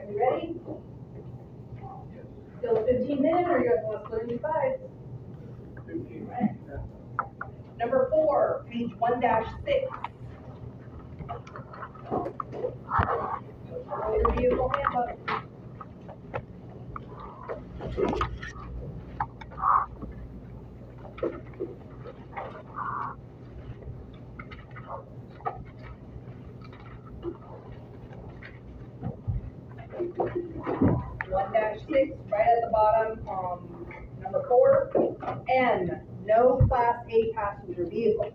you ready? Still 15 minutes, or you guys want to split into 5? 15. Right. Number 4, page 1-6. Motor vehicle handbook. One dash 6, right at the bottom, number 4, N, no Class A passenger vehicle.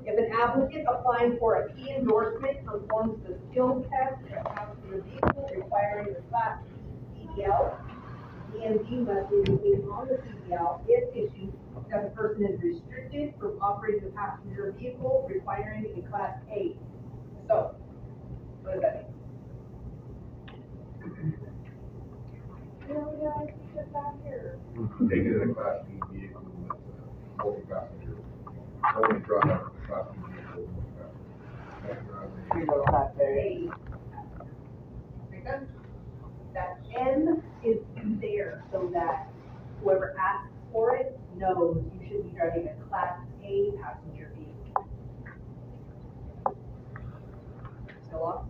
If an applicant applying for a P endorsement performs the skills test in a passenger vehicle requiring the Class CDL, DMV must indicate on the CDL, if issued, that the person is restricted from operating the passenger vehicle requiring a Class A. So, what does that mean? Just back here. They get a Class B vehicle with multi-passenger. Only drive a Class B vehicle with multi-passenger. Can't drive You know, Class A. A. Make sense? That N is there so that whoever asks for it knows you should be driving a Class A passenger vehicle. Still lost?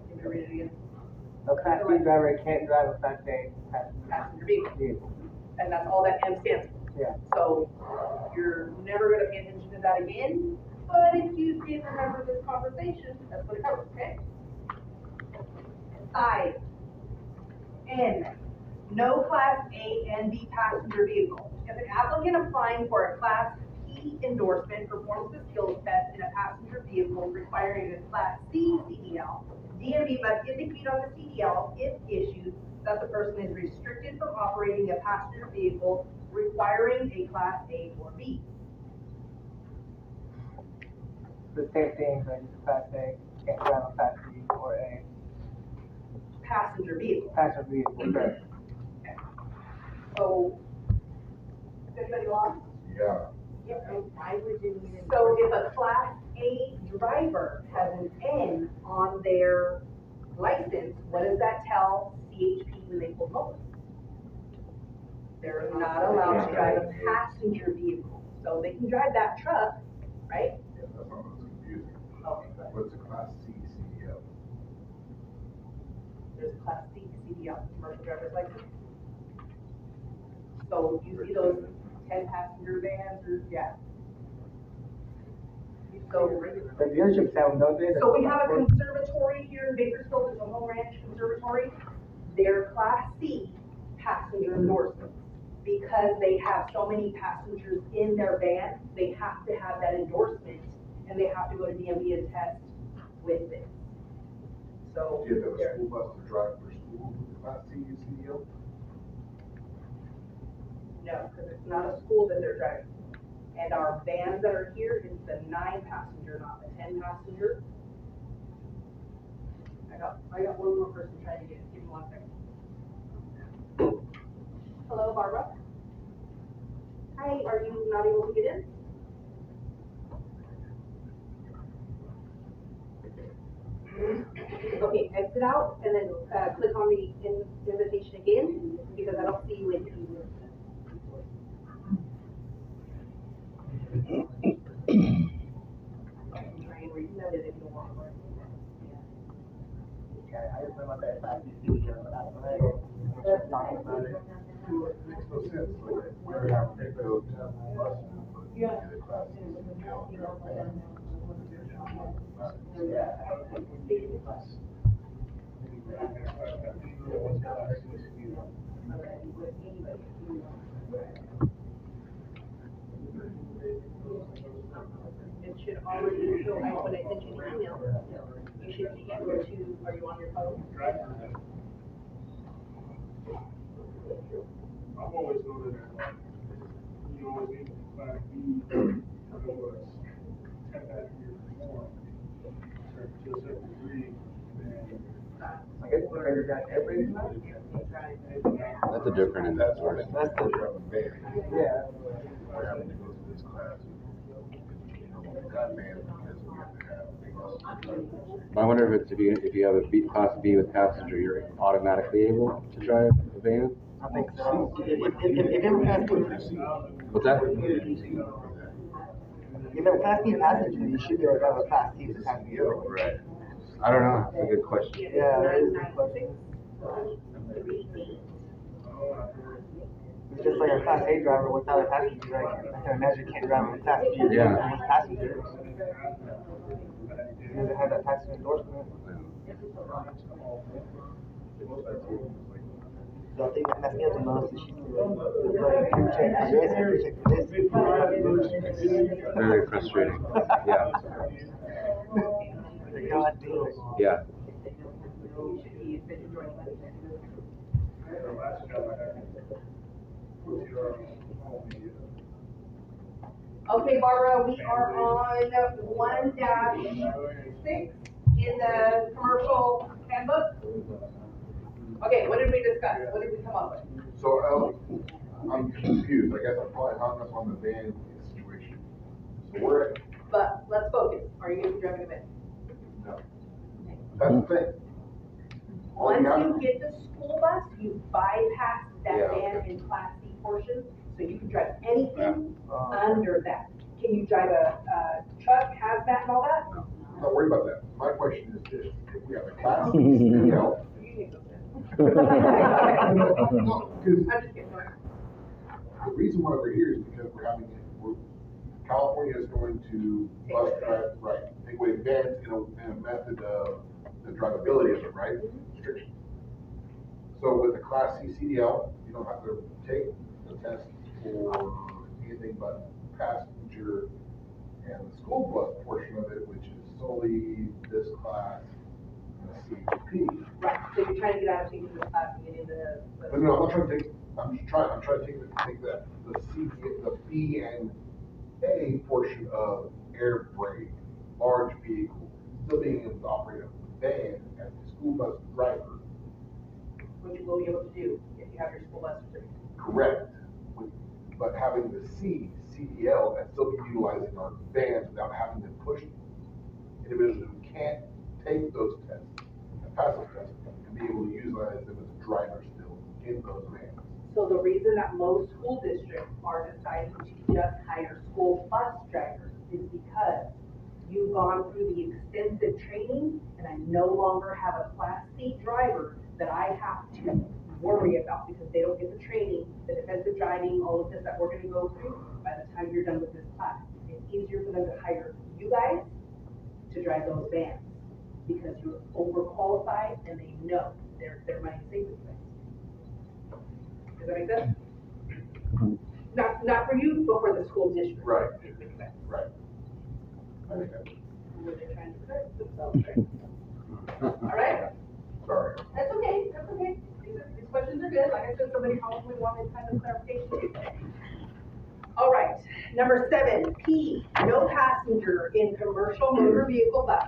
Can you read it again? A Class B driver can't drive a Class A Passenger vehicle. vehicle. And that's all that M stands for. Yeah. So you're never gonna pay attention to that again, but if you did remember this conversation, that's what it covers, okay? I, N, no Class A and B passenger vehicle. If an applicant applying for a Class P endorsement performs the skills test in a passenger vehicle requiring a Class C CDL, DMV must indicate on the CDL, if issued, that the person is restricted from operating a passenger vehicle requiring a Class A or B. The same thing, but it's Class A, can't drive a Class B or A Passenger vehicle. passenger vehicle, correct? Okay. So, is anybody lost? Yeah. So if a Class A driver has an N on their license, what does that tell CHP when they pull them over? They're not allowed to drive a passenger vehicle, so they can drive that truck, right? Yeah, that's not what's confusing. Okay, good. What's a Class C CDL? There's a Class C CDL, commercial driver's license. So you see those 10 passenger vans or, yeah. So, The dealerships have them, don't they? so we have a conservatory here in Bakersfield, there's a Home Ranch Conservatory. They're Class C passenger endorsements. Because they have so many passengers in their van, they have to have that endorsement, and they have to go to DMV and test with it. So, Do you have a they're- school bus to drive for school with Class C CDL? no, because it's not a school that they're driving. And our vans that are here, it's the 9 passenger, not the 10 passenger. I got one more person trying to get it, give me 1 second. Hello, Barbara? Hi, are you not able to get in? Okay, exit out and then, click on the invitation again, because I don't see you in here. Try and resend it if you want. Okay, I just remember that Class B vehicle, but I don't know. Just talking about it. Makes no sense. Like, we're having to go to the bus and get a Class C CDL. It should already show, when I sent you an email, you should be able to, are you on your phone? I've always noted that, you always need to Class B, because it was 10 passenger or more, to a certain degree, and I guess we're ready to drive every night. That's a different That's word. what it's, we're driving van. Yeah. We're having to go to this class. You know, we got van because we have to have, they I wonder if it's, if you have a B, class B with passenger, you're automatically able to drive a van? I think so. If it was Class B, What's that? if it was Class B passenger, you should be able to have a Class C to Class B. Right. I don't know, that's a good question. Yeah, that is a good question. It's just like a Class A driver without a passenger, like, I can imagine you can't drive with a Class B Yeah. with passengers. You doesn't have that passenger endorsement. So I think that messed me up the most is she's like, you check this, you check this. Very frustrating. Yeah. God damn. Yeah. The last job I had was your, Okay, Barbara, we are on 1-6 in the commercial handbook. Okay, what did we discuss? What did we come up with? So, I'm confused, I guess I'm probably hung up on the van situation. So we're, But let's focus. Are you gonna be driving a van? no. That's the thing. All Once we have- you get the school bus, you bypass that Yeah, van in Class C portion, so you can drive anything Oh. under that. Can you drive a truck, hazmat and all that? I'm not worried about that. My question is this, if we have a class C CDL. You need those. No, because I'm just kidding. the reason why we're here is because California is going to bus drive, right, take away vans in a method of the drivability of it, right? Restrictions. So with the Class C CDL, you don't have to take the test for anything but passenger and the school bus portion of it, which is solely this class and the CP. Right, so you're trying to get out of taking this class and get into the. But no, I'm not trying to take, I'm trying to take that, the B and A portion of air brake, large vehicle, still being able to operate a van as a school bus driver. Which you will be able to do if you have your school bus certificate. Correct. But having the CDL and still be utilizing our vans without having to push individuals who can't take those tests and pass those tests and be able to utilize them as a driver still in those vans. So the reason that most school districts are deciding to just hire school bus drivers is because you've gone through the extensive training and I no longer have a Class C driver that I have to worry about because they don't get the training, the defensive driving, all of this that we're gonna go through by the time you're done with this class. It's easier for them to hire you guys to drive those vans because you're overqualified and they know their money's safe with you guys. Does that make sense? Not for you, but for the school district. Right. It makes sense. Right. I think that's, Where they're trying to protect themselves, right? All right? sorry. That's okay, that's okay. These questions are good. Like I said, somebody probably wanted kind of clarification too. All right, number 7, P, no passenger in commercial motor vehicle bus.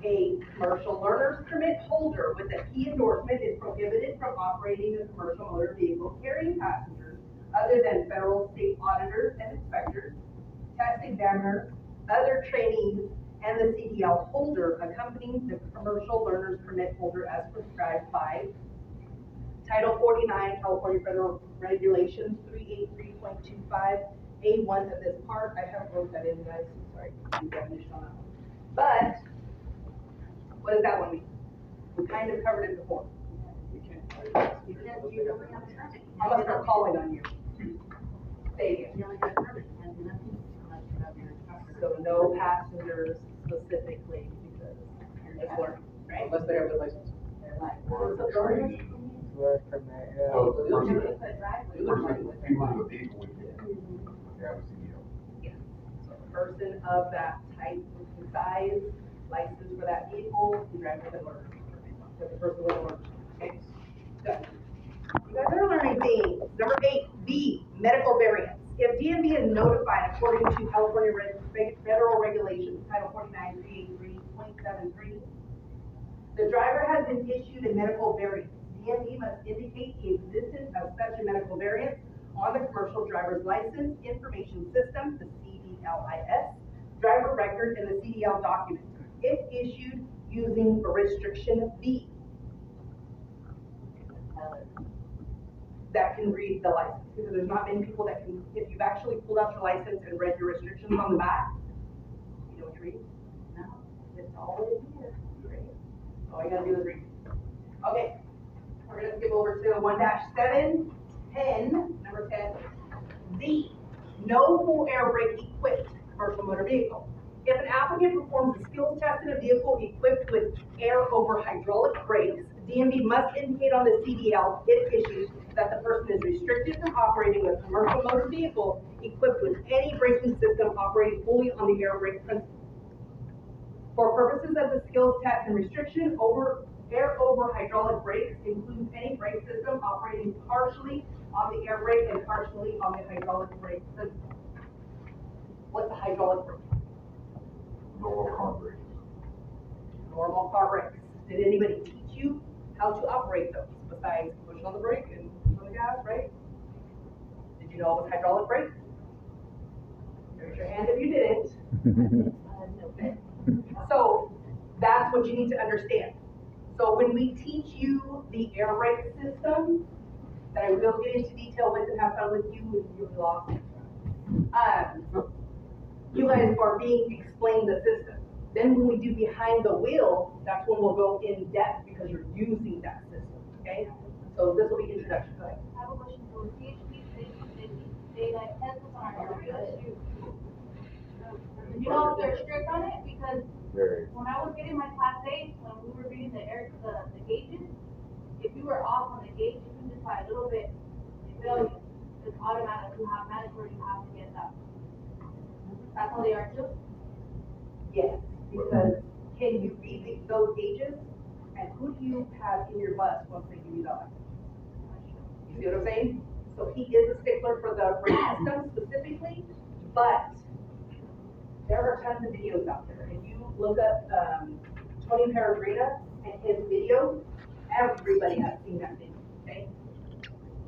A commercial learner's permit holder with a P endorsement is prohibited from operating a commercial motor vehicle carrying passengers other than federal, state auditors and inspectors, test examiners, other trainees, and the CDL holder accompanying the commercial learner's permit holder as prescribed by Title 49, California Federal Regulations 383.25, A1 of this part. I haven't wrote that in, guys, sorry, the definition on that one. But, what does that one mean? We kind of covered it before. I'm gonna start calling on you. Say again. So no passengers specifically, because you're just learning, right? Unless they have the license. Or the training. Work permit, yeah. So the person that people in the vehicle with you, they have a CDL. Yes. So a person of that type and size, license for that vehicle, can drive with a learner. So the person will learn. Okay, good. You guys are learning things. Number 8, B, medical variance. If DMV is notified according to California Federal Regulations, Title 49, 383.73, the driver has been issued a medical variance. DMV must indicate the existence of such a medical variance on the commercial driver's license information system, the CDLIS, driver record, and the CDL document. if issued using restriction B. That can read the license, because there's not many people that can, if you've actually pulled out your license and read your restrictions on the back, you know what you read? No, it's all in here, right? All you gotta do is read. Okay, we're gonna skip over to 1-7, 10, number 10. Z, no full air brake equipped commercial motor vehicle. If an applicant performs a skills test in a vehicle equipped with air over hydraulic brakes, DMV must indicate on the CDL, if issued, that the person is restricted from operating a commercial motor vehicle equipped with any braking system operating fully on the air brake principle. For purposes of the skills test and restriction, air over hydraulic brakes includes any brake system operating partially on the air brake and partially on the hydraulic brake system. What's a hydraulic brake? Normal car brakes. Normal car brakes. Did anybody teach you how to operate those besides pushing on the brake and pushing on the gas, right? Did you know it was hydraulic brake? Raise your hand if you didn't. Okay. So that's what you need to understand. So when we teach you the air brake system, that I will get into detail with and have fun with you, you'll be lost. You guys are being explained the system. Then when we do behind the wheel, that's when we'll go in depth because you're using that system, okay? So this will be introduction. Go ahead. I have a question for PHP, they like test us on our LSU. Do you know if they're strict on it? Because Very. when I was getting my class A, when we were reading the gauges, if you were off on the gauge, even just by a little bit, they fail you. It's automatic, mandatory, you have to get that. That's how they are too? Yes, because can you read those gauges? And who do you have in your bus once they give you that? You see what I'm saying? So he is a stickler for the brake system specifically, but there are tons of videos out there. If you look up Tony Peregrina and his video, everybody has seen that video, okay?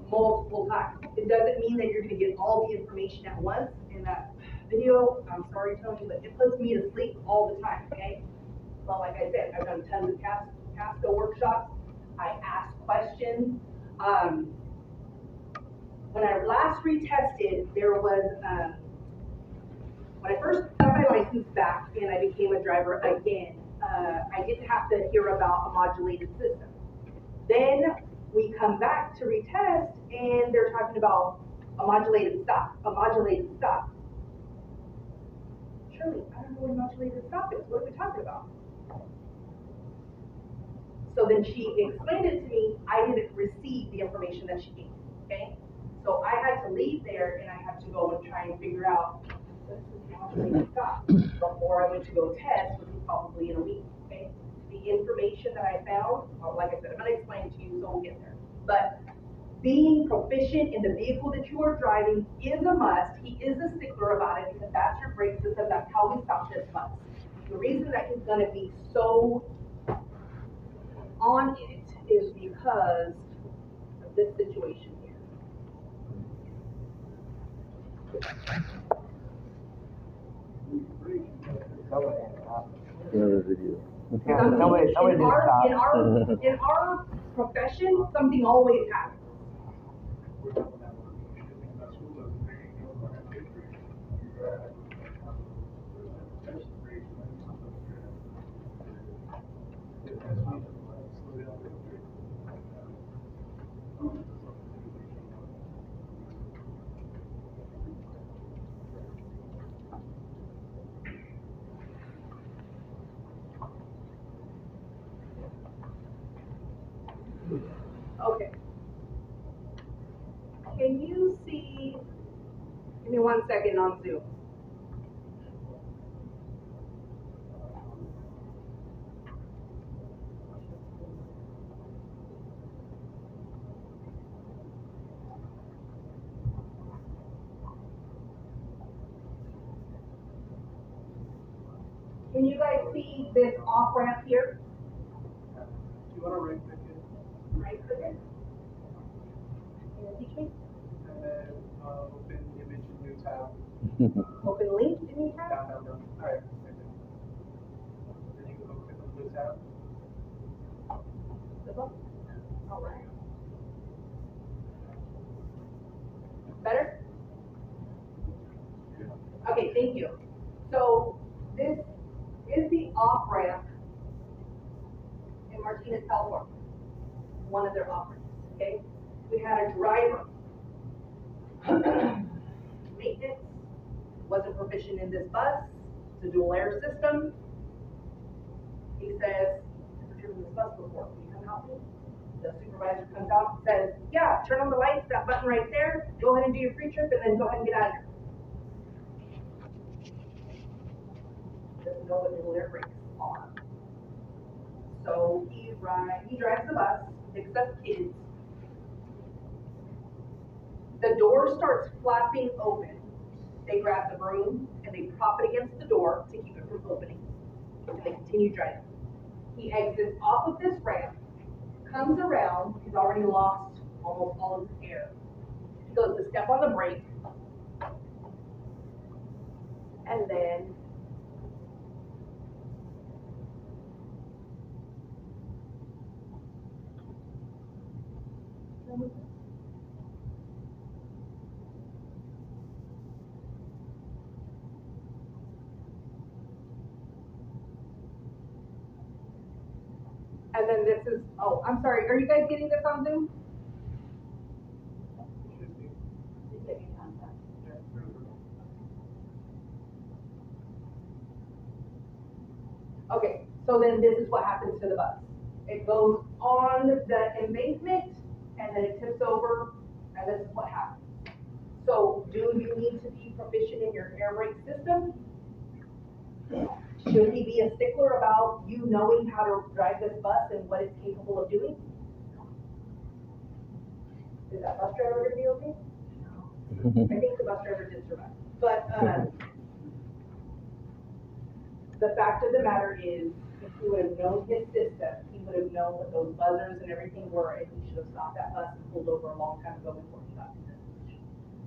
Multiple times. It doesn't mean that you're gonna get all the information at once in that video. I'm sorry, Tony, but it puts me to sleep all the time, okay? Well, like I said, I've done tons of CASCO workshops. I ask questions. When I last retested, there was, when I first got my license back and I became a driver again, I didn't have to hear about a modulated system. Then we come back to retest and they're talking about a modulated stop. Shirley, I don't know what a modulated stop is. What are we talking about? So then she explained it to me. I didn't receive the information that she gave me, okay? So I had to leave there and I had to go and try and figure out what's the modulated stop before I went to go test, which was probably in a week, okay? The information that I found, well, like I said, I'm gonna explain it to you, so we'll get there. But being proficient in the vehicle that you are driving is a must. He is a stickler about it because that's your brake system. That's how we stop this bus. The reason that he's gonna be so on it is because of this situation here. Another video. Somebody did stop. In our profession, something always happens. Okay. Can you see, give me 1 second on Zoom. Can you guys see this off ramp here? You wanna right click it, Right click it. Can you teach me? and then, open image in new tab, Open link in your tab? down. Alright. Then you so. This one? All right. Better? Okay, thank you. So this is the off-ramp in Martinez, California. One of their off-ramps, okay? We had a driver. Maintenance, wasn't proficient in this bus, it's a dual air system. He says, I've never driven this bus before, can you come help me? The supervisor comes out and says, yeah, turn on the lights, that button right there, go ahead and do your pre-trip, and then go ahead and get out of here. Doesn't know what dual air brakes are. So he drives the bus, picks up kids. The door starts flapping open. They grab the broom and they prop it against the door to keep it from opening. And they continue driving. He exits off of this ramp, comes around, he's already lost almost all of his air. He goes to step on the brake, and then this is, oh, I'm sorry, are you guys getting this on Zoom? Okay, so then this is what happens to the bus. It goes on the embankment, and then it tips over, and this is what happens. So, do you need to be proficient in your air brake system? Should he be a stickler about you knowing how to drive this bus and what it's capable of doing? Is that bus driver gonna be okay? I think the bus driver did survive. But, the fact of the matter is, if he would have known his system, he would have known what those buzzers and everything were, and he should have stopped that bus and pulled over a long time ago before he got to this position,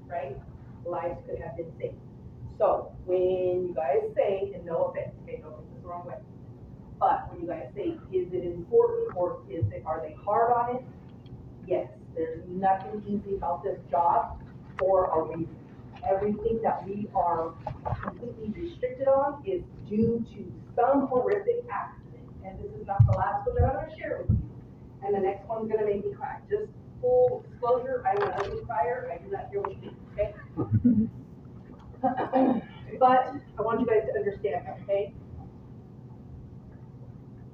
right? Lives could have been saved. So, when you guys say, and no offense, okay, don't take this the wrong way, but when you guys say, is it important, or are they hard on it? Yes, there's nothing easy about this job for a reason. Everything that we are completely restricted on is due to some horrific accident. And this is not the last one that I'm gonna share with you. And the next one's gonna make me cry. Just full disclosure, I'm an ugly crier, I do not hear what you think, okay? But I want you guys to understand, okay?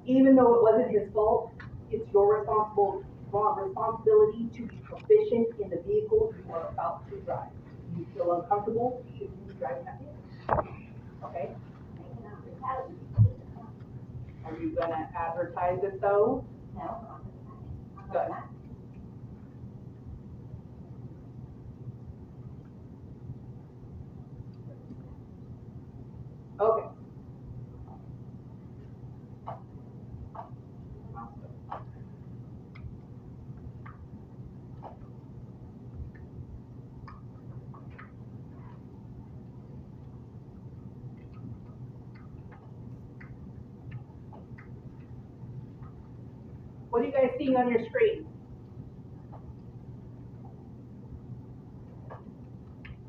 Even though it wasn't his fault, it's your responsibility to be proficient in the vehicle you are about to drive. You feel uncomfortable, should you drive that vehicle? Okay? Are you gonna advertise it though? No. Good. Okay. What are you guys seeing on your screen?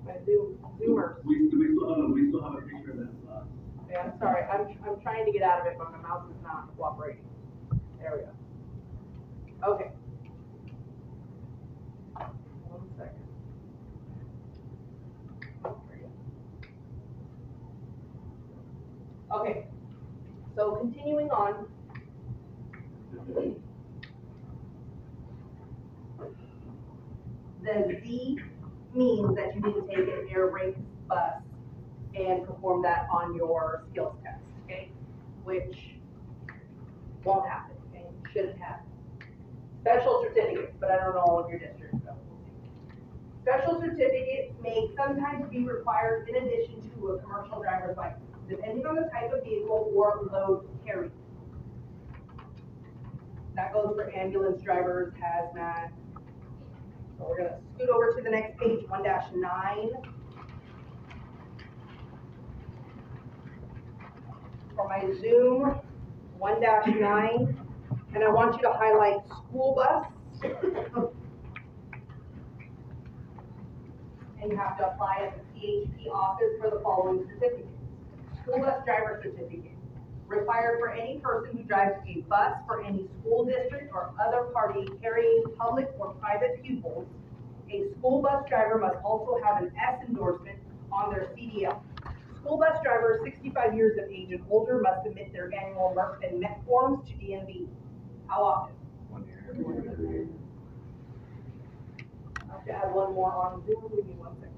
My Zoomers. We still have a picture of that. Okay, I'm sorry, I'm trying to get out of it, but my mouse is not cooperating. There we go. Okay. 1 second. There we go. Okay, so continuing on. The Z means that you didn't take an air brake bus and perform that on your skills test, okay? Which won't happen, okay? Shouldn't happen. Special certificates, but I don't know all of your districts, so we'll see. Special certificates may sometimes be required in addition to a commercial driver's license, depending on the type of vehicle or load carried. That goes for ambulance drivers, hazmat. So we're gonna scoot over to the next page, 1-9. For my Zoom 1-9, and I want you to highlight school bus. And you have to apply at the CHP office for the following certificates. School bus driver certificate, required for any person who drives a bus for any school district or other party carrying public or private pupils. A school bus driver must also have an S endorsement on their CDL. School bus drivers 65 years of age and older must submit their annual MERP and MET forms to DMV. How often? 1 year. I have to add one more on Zoom, give me 1 second.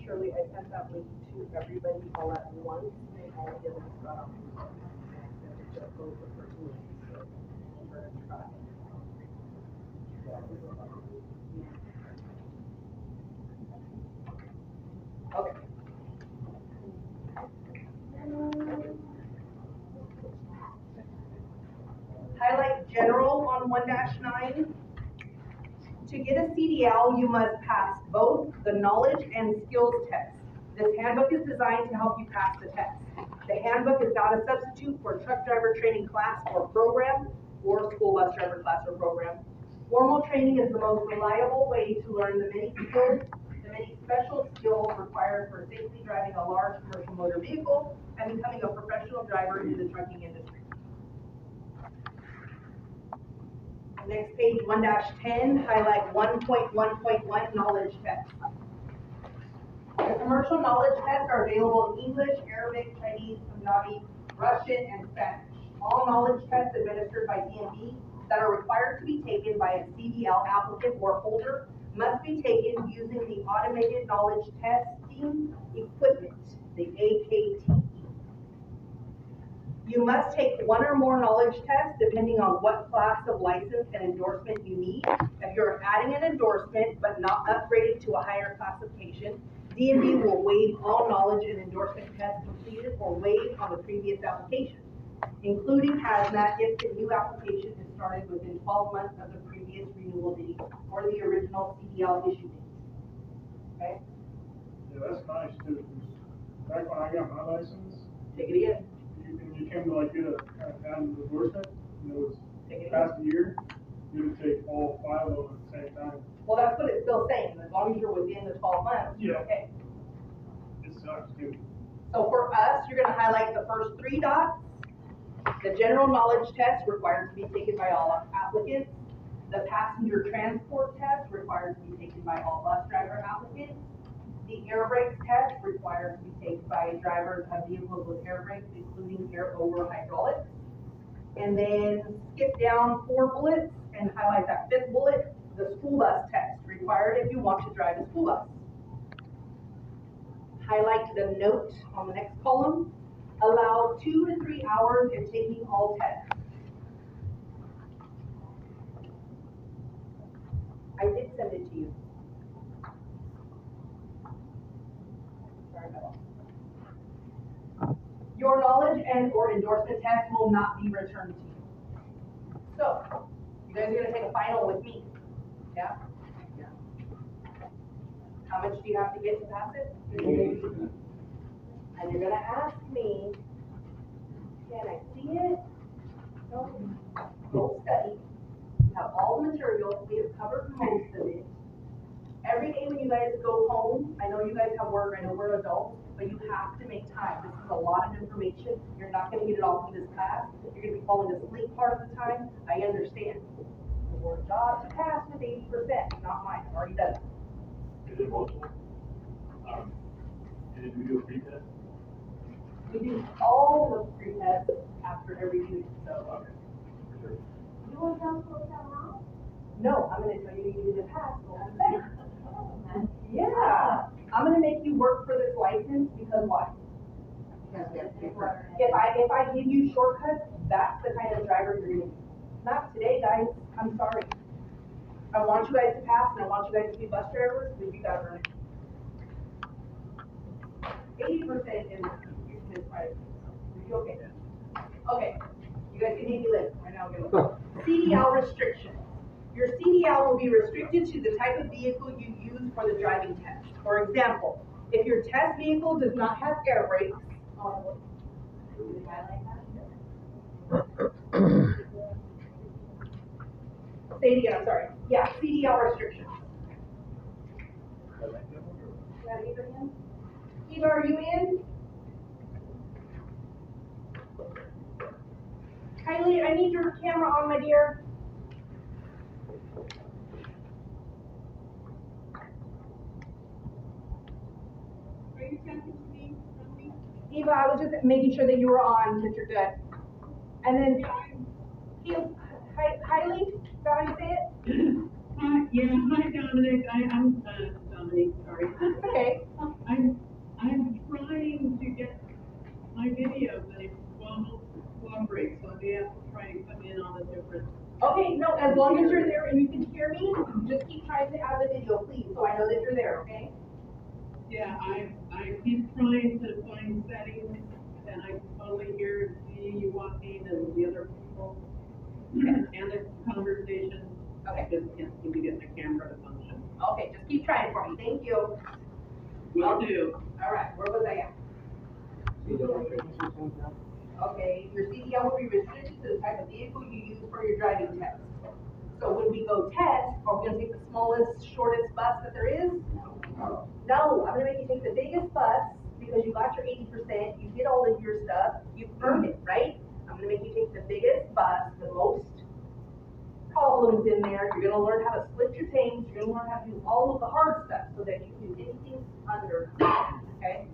Surely I sent that link to everybody all at once, and all of them got off. And it just goes with her too, so we're gonna try. Okay. Highlight general on 1-9. To get a CDL, you must pass both the knowledge and skills test. This handbook is designed to help you pass the test. The handbook is not a substitute for truck driver training class or program, or school bus driver class or program. Formal training is the most reliable way to learn the many special skills required for safely driving a large commercial motor vehicle and becoming a professional driver in the trucking industry. Next page, 1-10, highlight 1.1.1 knowledge test. The commercial knowledge tests are available in English, Arabic, Chinese, Punjabi, Russian, and Spanish. All knowledge tests administered by DMV that are required to be taken by a CDL applicant or holder must be taken using the automated knowledge testing equipment, the AKTE. You must take one or more knowledge tests depending on what class of license and endorsement you need. If you're adding an endorsement but not upgraded to a higher classification, DMV will waive all knowledge and endorsement tests completed or waived on the previous application, including hazmat if the new application is started within 12 months of the previous renewal date or the original CDL issue date. Okay? Yeah, that's nice too. Back when I got my license, Take it again. you came to like get a kind of down endorsement, and it was Take it past again. a year, you would take all 5 of them at the same time. Well, that's what it's still saying. As long as you're within the 12 months, you're Yeah. okay. It sucks too. So for us, you're gonna highlight the first 3 dots. The general knowledge test required to be taken by all applicants. The passenger transport test required to be taken by all bus driver applicants. The air brakes test required to be taken by drivers of vehicles with air brakes, including air over hydraulics. And then skip down 4 bullets and highlight that 5th bullet, the school bus test, required if you want to drive a school bus. Highlight the note on the next column, allow 2 to 3 hours if taking all tests. I did send it to you. Sorry about that. Your knowledge and or endorsement test will not be returned to you. So, you guys are gonna take a final with me, yeah? Yeah. How much do you have to get to pass it? And you're gonna ask me, can I see it? No, don't study. We have all the material, we have covered most of it. Every day when you guys go home, I know you guys have work, I know we're adults, but you have to make time. This is a lot of information. You're not gonna get it all through this class. You're gonna be falling asleep part of the time. I understand. It's your job to pass with 80%, not mine. I've already done it. Is it multiple? Did we do a free test? We do all the pre-tests after every unit, so. Okay. For sure. You want to tell us what's going on? No, I'm gonna tell you you didn't pass, what I'm saying. Yeah, I'm gonna make you work for this license because why? If I give you shortcuts, that's the kind of driver you're gonna be. Not today, guys, I'm sorry. I want you guys to pass and I want you guys to be bus drivers, but you gotta earn it. 80% is private. You okay? Okay, you guys can maybe live, right now, we're gonna look. CDL restrictions. Your CDL will be restricted to the type of vehicle you use for the driving test. For example, if your test vehicle does not have air brakes, say it again, I'm sorry. Yeah, CDL restrictions. Got Eva in? Eva, are you in? Kylie, I need your camera on, my dear. Are you talking to me? Eva, I was just making sure that you were on, that you're good. And then, Kylie, is that how you say it? Yeah, hi Dominic, I'm Dominic, sorry. Okay. I'm trying to get my video, but it won't cooperate, so I have to try and come in on a different. Okay, no, as long as you're there and you can hear me, just keep trying to add the video, please, so I know that you're there, okay? Yeah, I keep trying to find settings, and I totally hear you walking and the other people, and the conversation. Okay. I just can't seem to get the camera to function. Okay, just keep trying for me, thank you. Will do. All right, where was I at? Okay, your CDL will be restricted to the type of vehicle you use for your driving test. So when we go test, are we gonna take the smallest, shortest bus that there is? No, I'm gonna make you take the biggest bus, because you got your 80%, you did all of your stuff, you earned it, right? I'm gonna make you take the biggest bus, the most problems in there, you're gonna learn how to split your tanks, you're gonna learn how to do all of the hard stuff, so that you can do anything under, okay?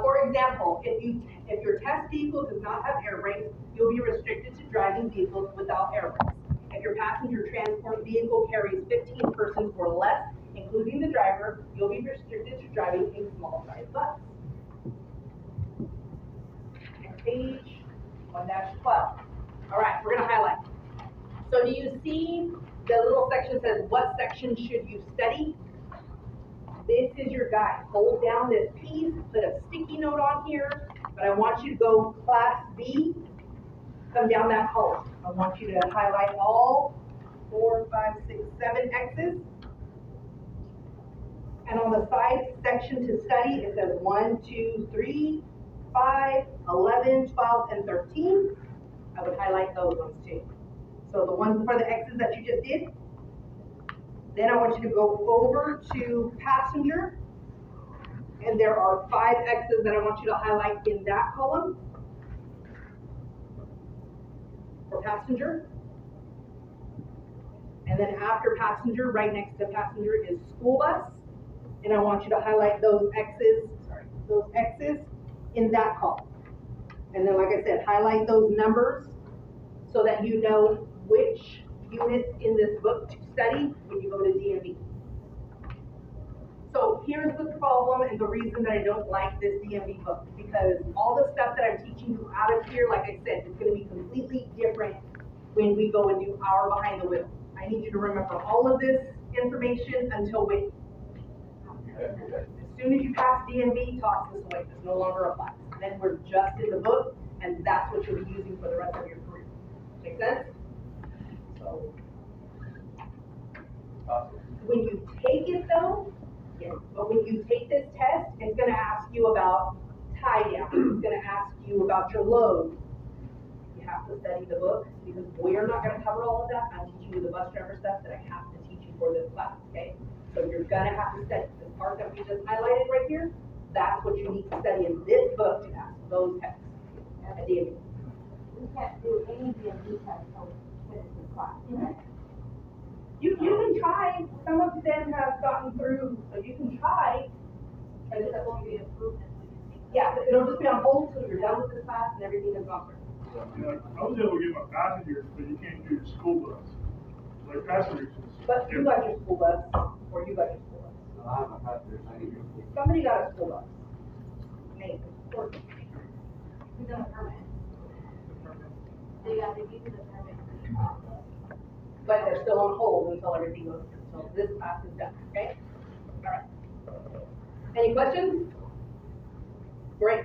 For example, if your test vehicle does not have air brakes, you'll be restricted to driving vehicles without air brakes. If your passenger transport vehicle carries 15 persons or less, including the driver, you'll be restricted to driving a small size bus. Next page, 1-12. All right, we're gonna highlight. So do you see the little section that says, what section should you study? This is your guide. Hold down this piece, put a sticky note on here, but I want you to go class B, come down that column. I want you to highlight all 4, 5, 6, 7 X's. And on the side section to study, it says 1, 2, 3, 5, 11, 12, and 13. I would highlight those ones too. So the ones for the X's that you just did. Then I want you to go over to passenger. And there are 5 X's that I want you to highlight in that column. For passenger. And then after passenger, right next to passenger is school bus. And I want you to highlight those X's in that column. And then, like I said, highlight those numbers so that you know which units in this book to study when you go to DMV. So here's the problem and the reason that I don't like this DMV book, because all the stuff that I'm teaching you out of here, like I said, is going to be completely different when we go and do our behind the wheel. I need you to remember all of this information until we, as soon as you pass DMV, toss this away. This no longer applies. Then we're just in the book, and that's what you'll be using for the rest of your career. Make sense? So, when you take it though, yes, but when you take this test, it's gonna ask you about tie down. It's gonna ask you about your load. You have to study the book, because we're not gonna cover all of that. I'm teaching you the bus driver stuff that I have to teach you for this class, okay? So you're gonna have to study the part that we just highlighted right here. That's what you need to study in this book to ask those tests at the end. We can't do any DMV tests until we finish this class. You can try, some of them have gotten through, so you can try. And it's going to be approved and we can take. Yeah, but it'll just be on hold till you're done with this class and everything is gone through. Yeah, I was able to get my passengers, but you can't do the school bus. Like passengers. But you got your school bus, or you got your school bus. Somebody got a school bus. Maybe. Who's done a permit? They give you the permit. But they're still on hold until everything goes through, so this class is done, okay? All right. Any questions? Great.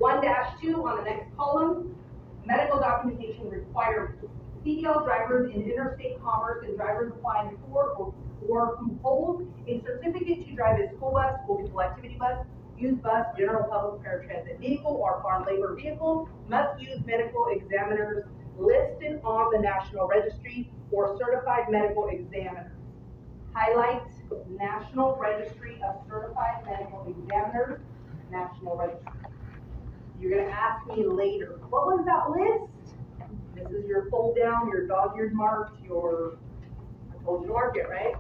1-2 on the next column, medical documentation required. CDL drivers in interstate commerce and drivers applying for or who hold a certificate to drive a school bus, school pupil activity bus, youth bus, general public paratransit vehicle, or farm labor vehicle must use medical examiners listed on the National Registry or certified medical examiners. Highlight National Registry of Certified Medical Examiners, National Registry. You're gonna ask me later, what was that list? This is your fold down, your dog-eared marked, I told you to mark it, right?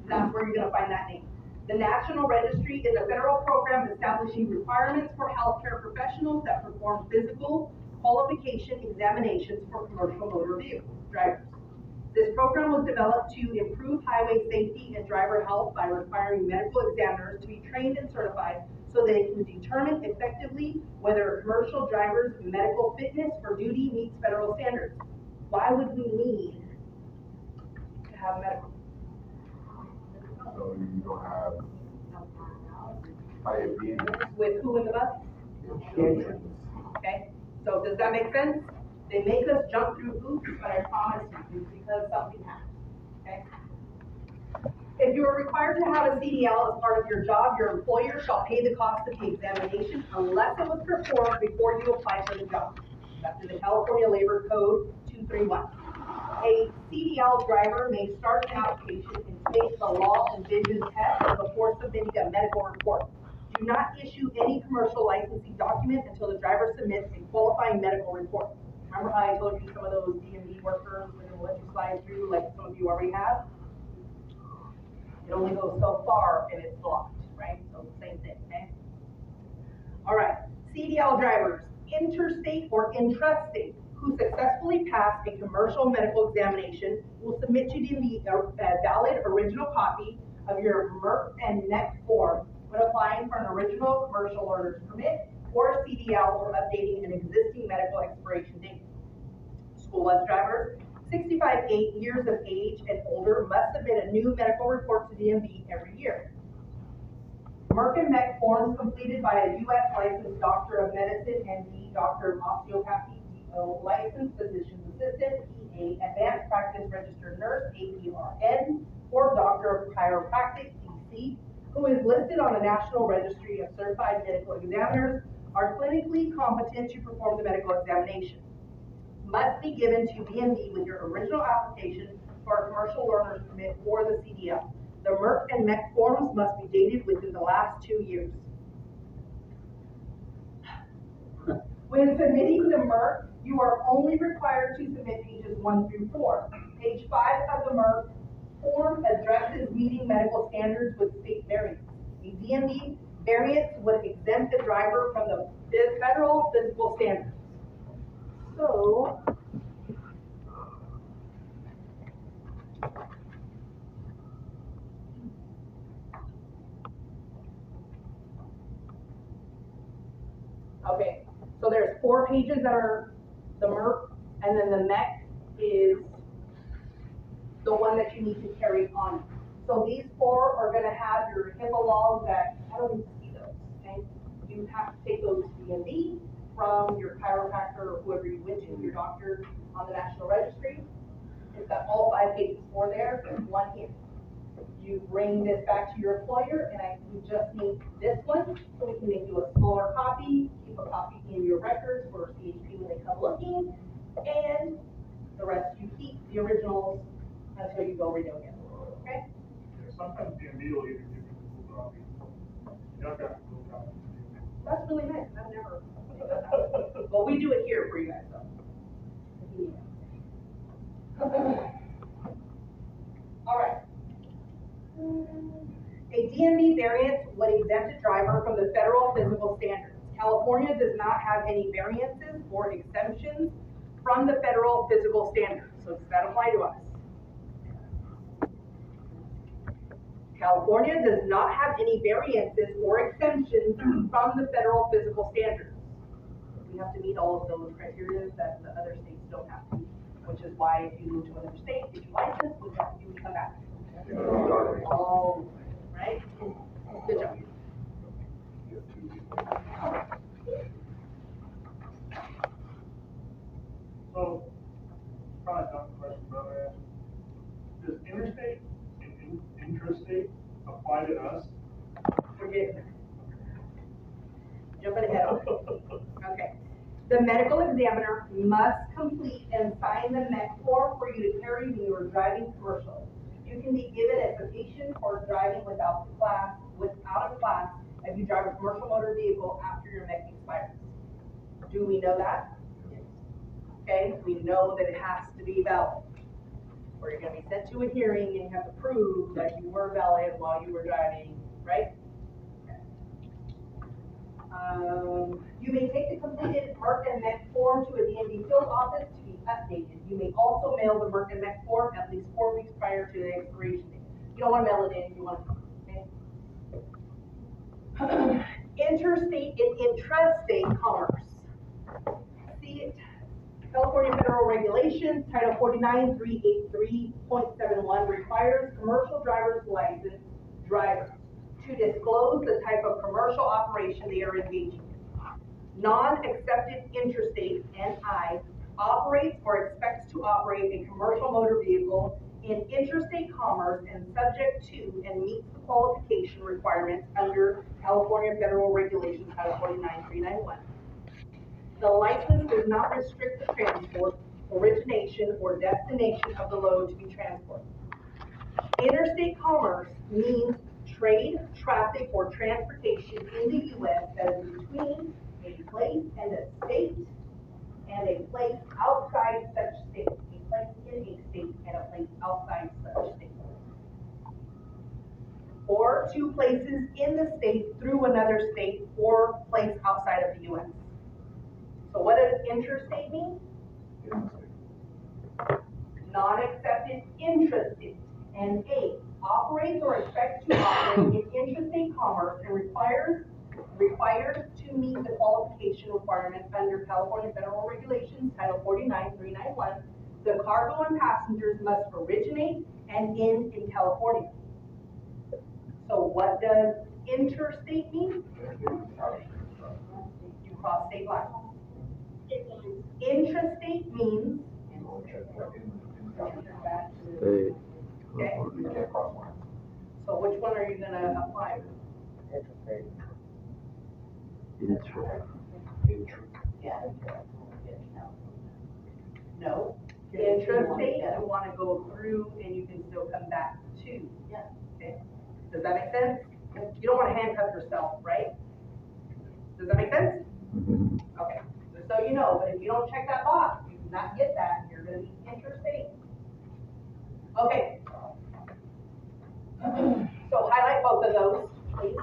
That's where you're gonna find that name. The National Registry is a federal program establishing requirements for healthcare professionals that perform physical qualification examinations for commercial motor vehicle drivers. This program was developed to improve highway safety and driver health by requiring medical examiners to be trained and certified so they can determine effectively whether a commercial driver's medical fitness for duty meets federal standards. Why would we need to have medical? So you don't have diabetes. With who in the bus? Insurance. Okay, so does that make sense? They make us jump through hoops, but I promise you, it's because something happened, okay? If you are required to have a CDL as part of your job, your employer shall pay the cost of the examination unless it was performed before you apply for the job. That's in the California Labor Code 231. A CDL driver may start an application and take the law and vision test before submitting a medical report. Do not issue any commercial licensing document until the driver submits a qualifying medical report. Remember how I told you some of those DMV workers, we're gonna let you slide through like some of you already have? It only goes so far and it's blocked, right? So same thing, okay? All right, CDL drivers, interstate or intrastate, who successfully pass a commercial medical examination will submit to DMV a valid original copy of your MERC and NEC form when applying for an original commercial learner's permit or CDL or updating an existing medical expiration date. School bus drivers, 65 years of age and older must submit a new medical report to DMV every year. MERC and MEC forms completed by a U.S. licensed doctor of medicine, MD, doctor of osteopathy, DO, licensed physician's assistant, PA, advanced practice registered nurse, APRN, or doctor of chiropractic, DC, who is listed on the National Registry of Certified Medical Examiners, are clinically competent to perform the medical examination. Must be given to DMV with your original application for a commercial learner's permit or the CDL. The MERC and MEC forms must be dated within the last 2 years. When submitting the MERC, you are only required to submit pages 1 through 4. Page 5 of the MERC form addresses meeting medical standards with state variants. A DMV variance would exempt the driver from the federal physical standards. So, okay, so there's 4 pages that are the MERC, and then the MEC is the one that you need to carry on. So these 4 are gonna have your HIPAA laws that, I don't even see those, okay? You have to take those to DMV from your chiropractor or whoever you went to, your doctor on the National Registry. It's got all 5 pages, 4 there, and 1 here. You bring this back to your employer, and we just need this one, so we can make you a smaller copy, keep a copy in your records for CHP when they come looking, and the rest you keep the originals until you go renew again, okay? Sometimes DMV will even give you the full copy. You don't got the full copy. That's really nice, I've never, well, we do it here for you guys, though. All right. A DMV variance would exempt a driver from the federal physical standards. California does not have any variances or exemptions from the federal physical standards, so does that apply to us? California does not have any variances or exemptions from the federal physical standards. We have to meet all of those criteria that the other states don't have to, which is why if you move to another state, get your license, you would come back. All, right? Good job. So, probably not the question, but I'm gonna ask. Does interstate and intrastate apply to us? Forget it. Jumping ahead on it. Okay. The medical examiner must complete and sign the MEC form for you to carry when you are driving commercial. You can be given a citation for driving without a class if you drive a commercial motor vehicle after your MEC expires. Do we know that? Okay, we know that it has to be valid. Or you're gonna be sent to a hearing and you have to prove that you were valid while you were driving, right? You may take the completed Merck and MEC form to a DMV field office to be updated. You may also mail the Merck and MEC form at least 4 weeks prior to the expiration date. You don't wanna mail it in, you wanna, okay? Interstate and intrastate commerce. See, California Federal Regulations, Title 49, 383.71 requires commercial driver's license drivers to disclose the type of commercial operation they are engaging in. Non-accepted interstate, NI, operates or expects to operate a commercial motor vehicle in interstate commerce and subject to and meets the qualification requirements under California Federal Regulations, Title 49, 391. The license does not restrict the transport, origination, or destination of the load to be transported. Interstate commerce means trade, traffic, or transportation in the U.S. that is between a place and a state and a place outside such state. A place in a state and a place outside such state. Or two places in the state through another state or place outside of the U.S. So what does interstate mean? Non-accepted intrastate. And A, operates or expects to operate in intrastate commerce and required to meet the qualification requirements under California Federal Regulations, Title 49, 391. The cargo and passengers must originate and end in California. So what does interstate mean? You cross state lines. Intrastate means okay. So which one are you gonna apply? No. Intrastate, you wanna go through and you can still come back to. Okay. Does that make sense? You don't wanna handcuff yourself, right? Does that make sense? Okay. Just so you know, but if you don't check that box, you do not get that, you're gonna be interstate. Okay. So highlight both of those, please.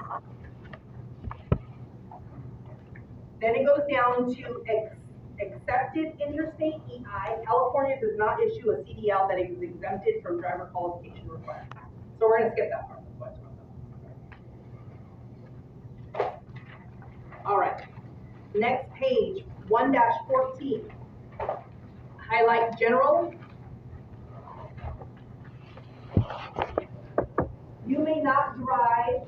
Then it goes down to accepted interstate EI. California does not issue a CDL that is exempted from driver qualification requirements. So we're gonna skip that part. All right. Next page, 1-14. Highlight general. You may not drive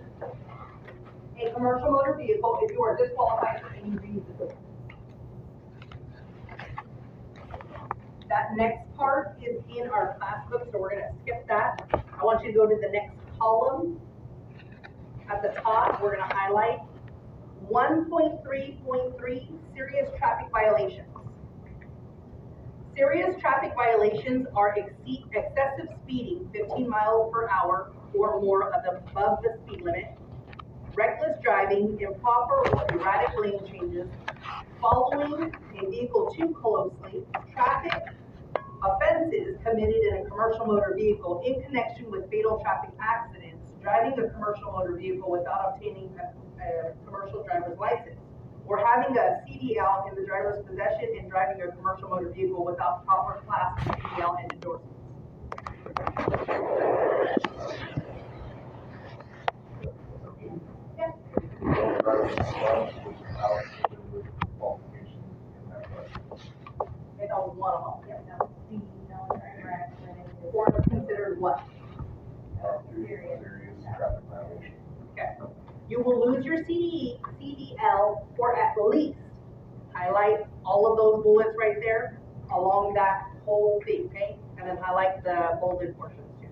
a commercial motor vehicle if you are disqualified for any reason. That next part is in our class book, so we're gonna skip that. I want you to go to the next column. At the top, we're gonna highlight 1.3.3, serious traffic violations. Serious traffic violations are excessive speeding, 15 miles per hour or more above the speed limit, reckless driving, improper or erratic lane changes, following a vehicle too closely, traffic offenses committed in a commercial motor vehicle in connection with fatal traffic accidents, driving a commercial motor vehicle without obtaining a commercial driver's license, or having a CDL in the driver's possession and driving a commercial motor vehicle without proper class CDL and endorsements. see, no interaction. Or it's considered what? Serious traffic violation. Okay. You will lose your CDL for at least, highlight all of those bullets right there along that whole thing, okay? And then highlight the bolded portions too.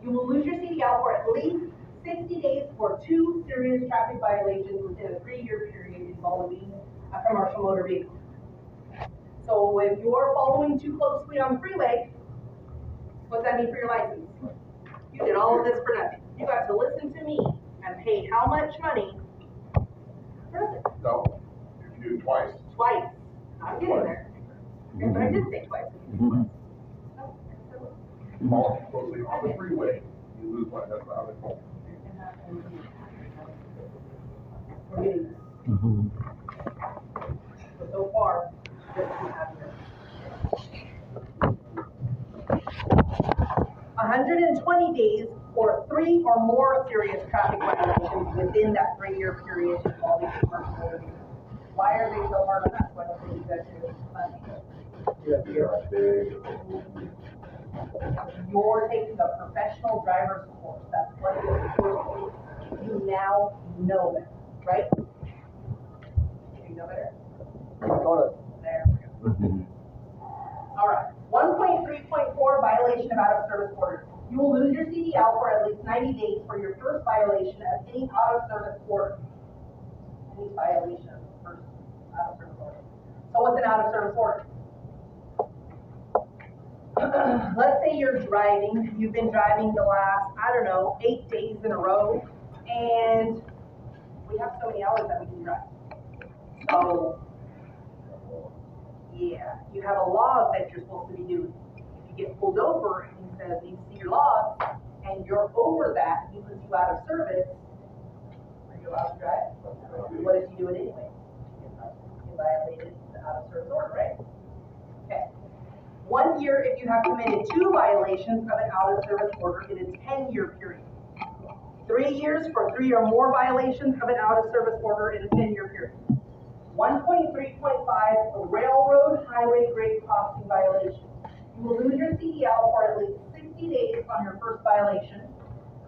You will lose your CDL for at least 60 days for 2 serious traffic violations within a 3-year period involving a commercial motor vehicle. So if you're following too closely on the freeway, what's that mean for your license? You did all of this for nothing. You got to listen to me and pay how much money? For nothing. No, if you do it twice. Twice. I'm getting there. Okay, but I did say twice. Follow closely on the freeway, you lose one, that's how they call We're getting there. So far, this is happening. 120 days for 3 or more serious traffic violations within that 3-year period involving commercial motor vehicles. Why are they so hard on that? Why don't they do that to You're taking a professional driver's course. That's what it is. You now know better, right? You know better? There we go. All right. 1.3.4 violation of out of service order. You will lose your CDL for at least 90 days for your first violation of any out of service order. Any violation of the first out of service order. So what's an out of service order? Let's say you're driving, you've been driving the last, 8 days in a row, and we have so many hours that we can drive. So, yeah, you have a log that you're supposed to be doing. If you get pulled over and he says, you see your log, and you're over that, he puts you out of service, are you allowed to drive? What if you do it anyway? You violated the out of service order, right? Okay. 1 year if you have committed 2 violations of an out of service order in a 10-year period. 3 years for 3 or more violations of an out of service order in a 10-year period. 1.3.5 railroad highway grade crossing violation. You will lose your CDL for at least 60 days on your first violation,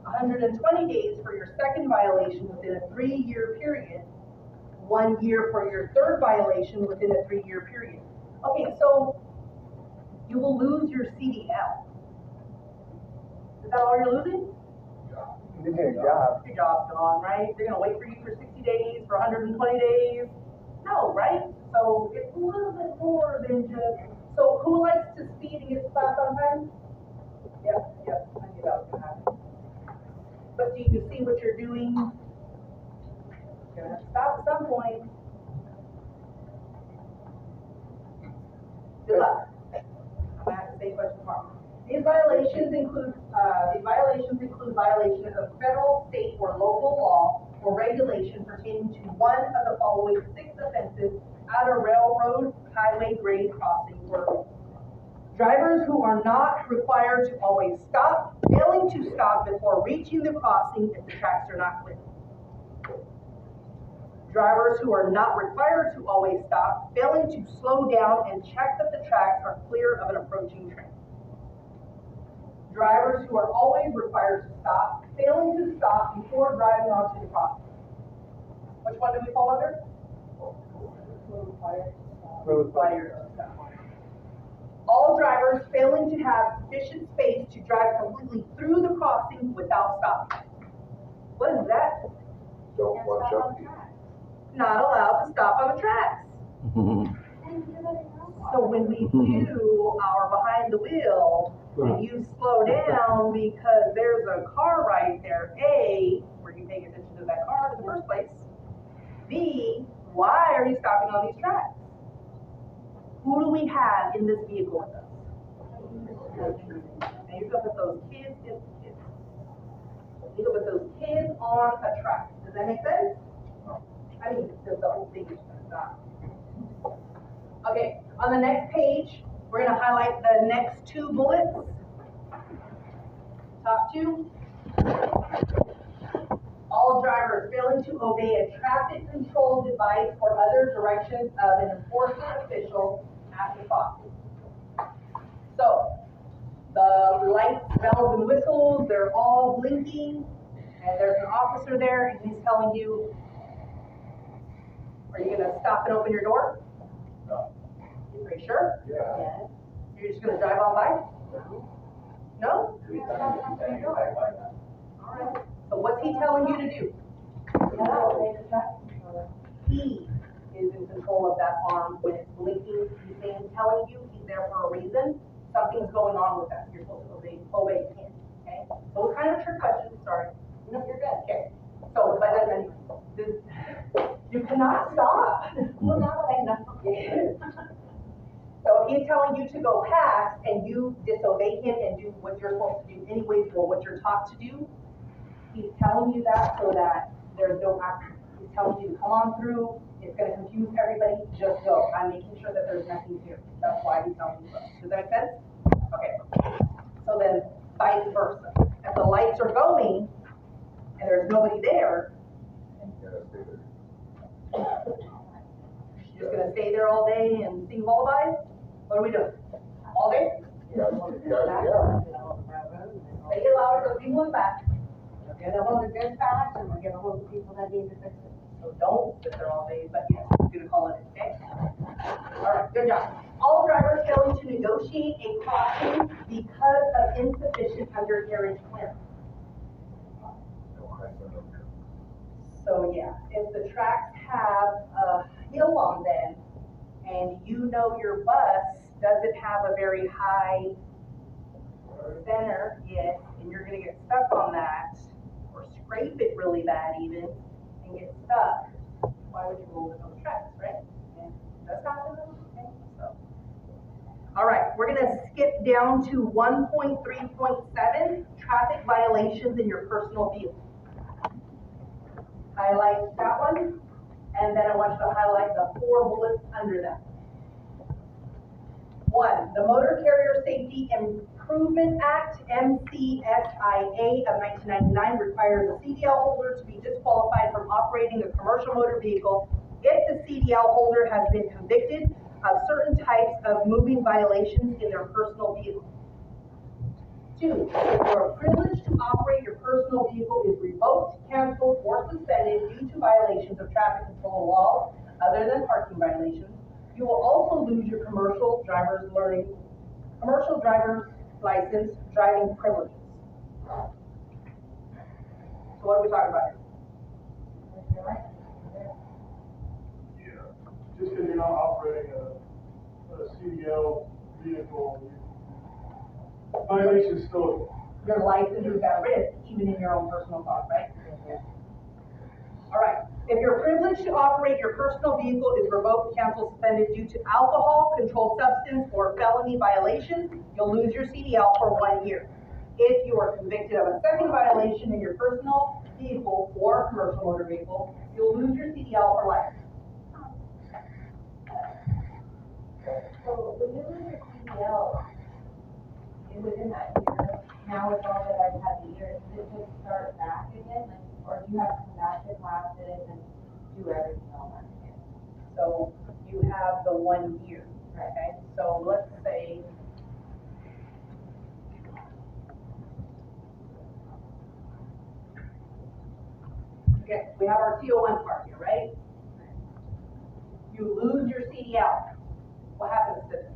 120 days for your second violation within a 3-year period, 1 year for your third violation within a 3-year period. Okay, so you will lose your CDL. Is that all you're losing? You did your job. Your job's gone, right? They're gonna wait for you for 60 days, for 120 days? No, right? So it's a little bit more than just, so who likes to speed and get to class on time? Yep, I knew that was gonna happen. But do you see what you're doing? You're gonna have to stop at some point. Good luck. I'm gonna have to say question tomorrow. These violations include violation of federal, state, or local law or regulation pertaining to one of the following 6 offenses at a railroad highway grade crossing order. Drivers who are not required to always stop, failing to stop before reaching the crossing if the tracks are not clear. Drivers who are not required to always stop, failing to slow down and check that the tracks are clear of an approaching train. Drivers who are always required to stop, failing to stop before driving onto the crossing. Which one do we fall under? Required to stop. All drivers failing to have sufficient space to drive completely through the crossing without stopping. What is that? Don't watch up. Not allowed to stop on the tracks. So when we do our behind the wheel, and you slow down because there's a car right there, A, were you paying attention to that car in the first place? B, why are you stopping on these tracks? Who do we have in this vehicle with us? And you're gonna put those kids in kids. You're gonna put those kids on a track. Does that make sense? I mean, the whole thing is gonna stop. Okay, on the next page, we're gonna highlight the next 2 bullets. Top 2. All drivers failing to obey a traffic control device or other directions of an enforcement official at the crossing. lights, bells and whistles, they're all blinking, and there's an officer there, and he's telling you, are you gonna stop and open your door? No. Are you sure? Yeah. You're just gonna drive on by? No? Alright, so what's he telling you to do? He is in control of that arm when it's blinking, he's saying, telling you he's there for a reason, something's going on with that, you're supposed to obey him, okay? Those kind of trick questions, sorry, no, you're good, okay. So, but then, you cannot stop. Well, now I know. So if he's telling you to go past and you disobey him and do what you're supposed to do anyways, or what you're taught to do, he's telling you that so that there's no action. He's telling you to come on through, it's gonna confuse everybody, just go. I'm making sure that there's nothing here. That's why he's telling you so. Does that make sense? Okay. So then vice versa. If the lights are going and there's nobody there, you're just gonna stay there all day and sing lullabies? What are we doing? All day? Yeah. Say it louder so people in the back. Get a hold of dispatch and we'll get a hold of people that need to fix it. So don't sit there all day, but yes, we're gonna call it, okay? All right, good job. All drivers failing to negotiate a crossing because of insufficient undercarriage clearance. So yeah, if the tracks have a hill on them and you know your bus doesn't have a very high center yet, and you're gonna get stuck on that, or scrape it really bad even, and get stuck, why would you go over those tracks, right? And that's happen, okay, so. All right, we're gonna skip down to 1.3.7, traffic violations in your personal vehicle. Highlight that one, and then I want you to highlight the 4 bullets under that. 1, the Motor Carrier Safety Improvement Act, MCSIA of 1999 requires a CDL holder to be disqualified from operating a commercial motor vehicle if the CDL holder has been convicted of certain types of moving violations in their personal vehicle. 2, if your privilege to operate your personal vehicle is revoked, canceled, or suspended due to violations of traffic control laws other than parking violations, you will also lose your commercial driver's license driving privileges. So what are we talking about here? Yeah, just because you're not operating a CDL vehicle, violation still. Your license is at risk, even in your own personal car, right? All right, if your privilege to operate your personal vehicle is revoked, canceled, suspended due to alcohol, controlled substance, or felony violations, you'll lose your CDL for 1 year. If you are convicted of a second violation in your personal vehicle or commercial motor vehicle, you'll lose your CDL for life. So when you lose your CDL, within that year, now with all that I've had the year, does it just start back again? Like, or do you have to come back to classes and do everything all that again? So you have the 1 year, okay? So let's say, okay, we have our TO1 part here, right? You lose your CDL. What happens to it?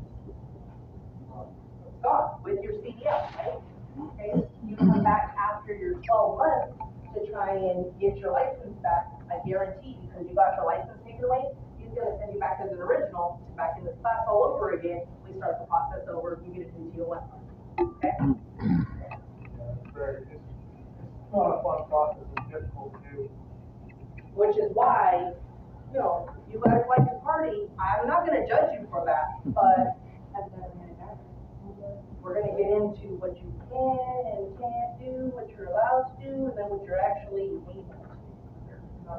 It's gone with your CDL, right? Okay, you come back after your 12 months to try and get your license back. I guarantee, because you got your license taken away, he's gonna send you back as an original, back in this class all over again. We start the process over, you get it into TO1. Okay? It's not a fun process, it's difficult to do. Which is why, you know, you guys like to party, I'm not gonna judge you for that, but That's never gonna happen. we're gonna get into what you can and can't do, what you're allowed to do, and then what you're actually able to do.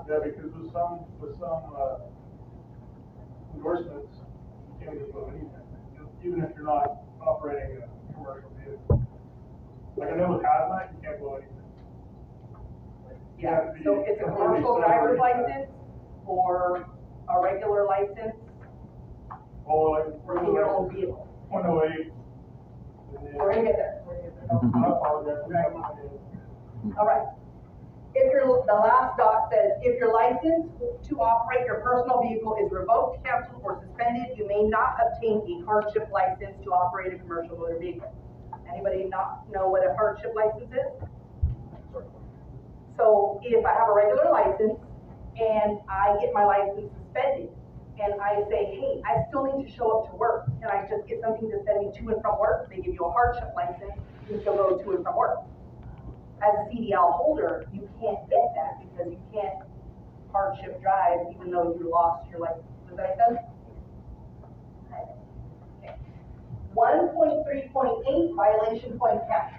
Yeah, because with some endorsements, you can't just put anything, even if you're not operating a commercial vehicle. Like I know with hazmat, you can't blow anything. You have to be So it's a completely commercial sober. driver's license or a regular license Or like, for your own vehicle. .08. We're gonna get there. All right. If the last dot says, if your license to operate your personal vehicle is revoked, canceled, or suspended, you may not obtain a hardship license to operate a commercial motor vehicle. Anybody not know what a hardship license is? So if I have a regular license and I get my license suspended and I say, hey, I still need to show up to work, can I just get something to send me to and from work? They give you a hardship license, you can still go to and from work. As a CDL holder, you can't get that because you can't hardship drive even though you lost your license. Does that make sense? Okay. 1.3.8 violation point count.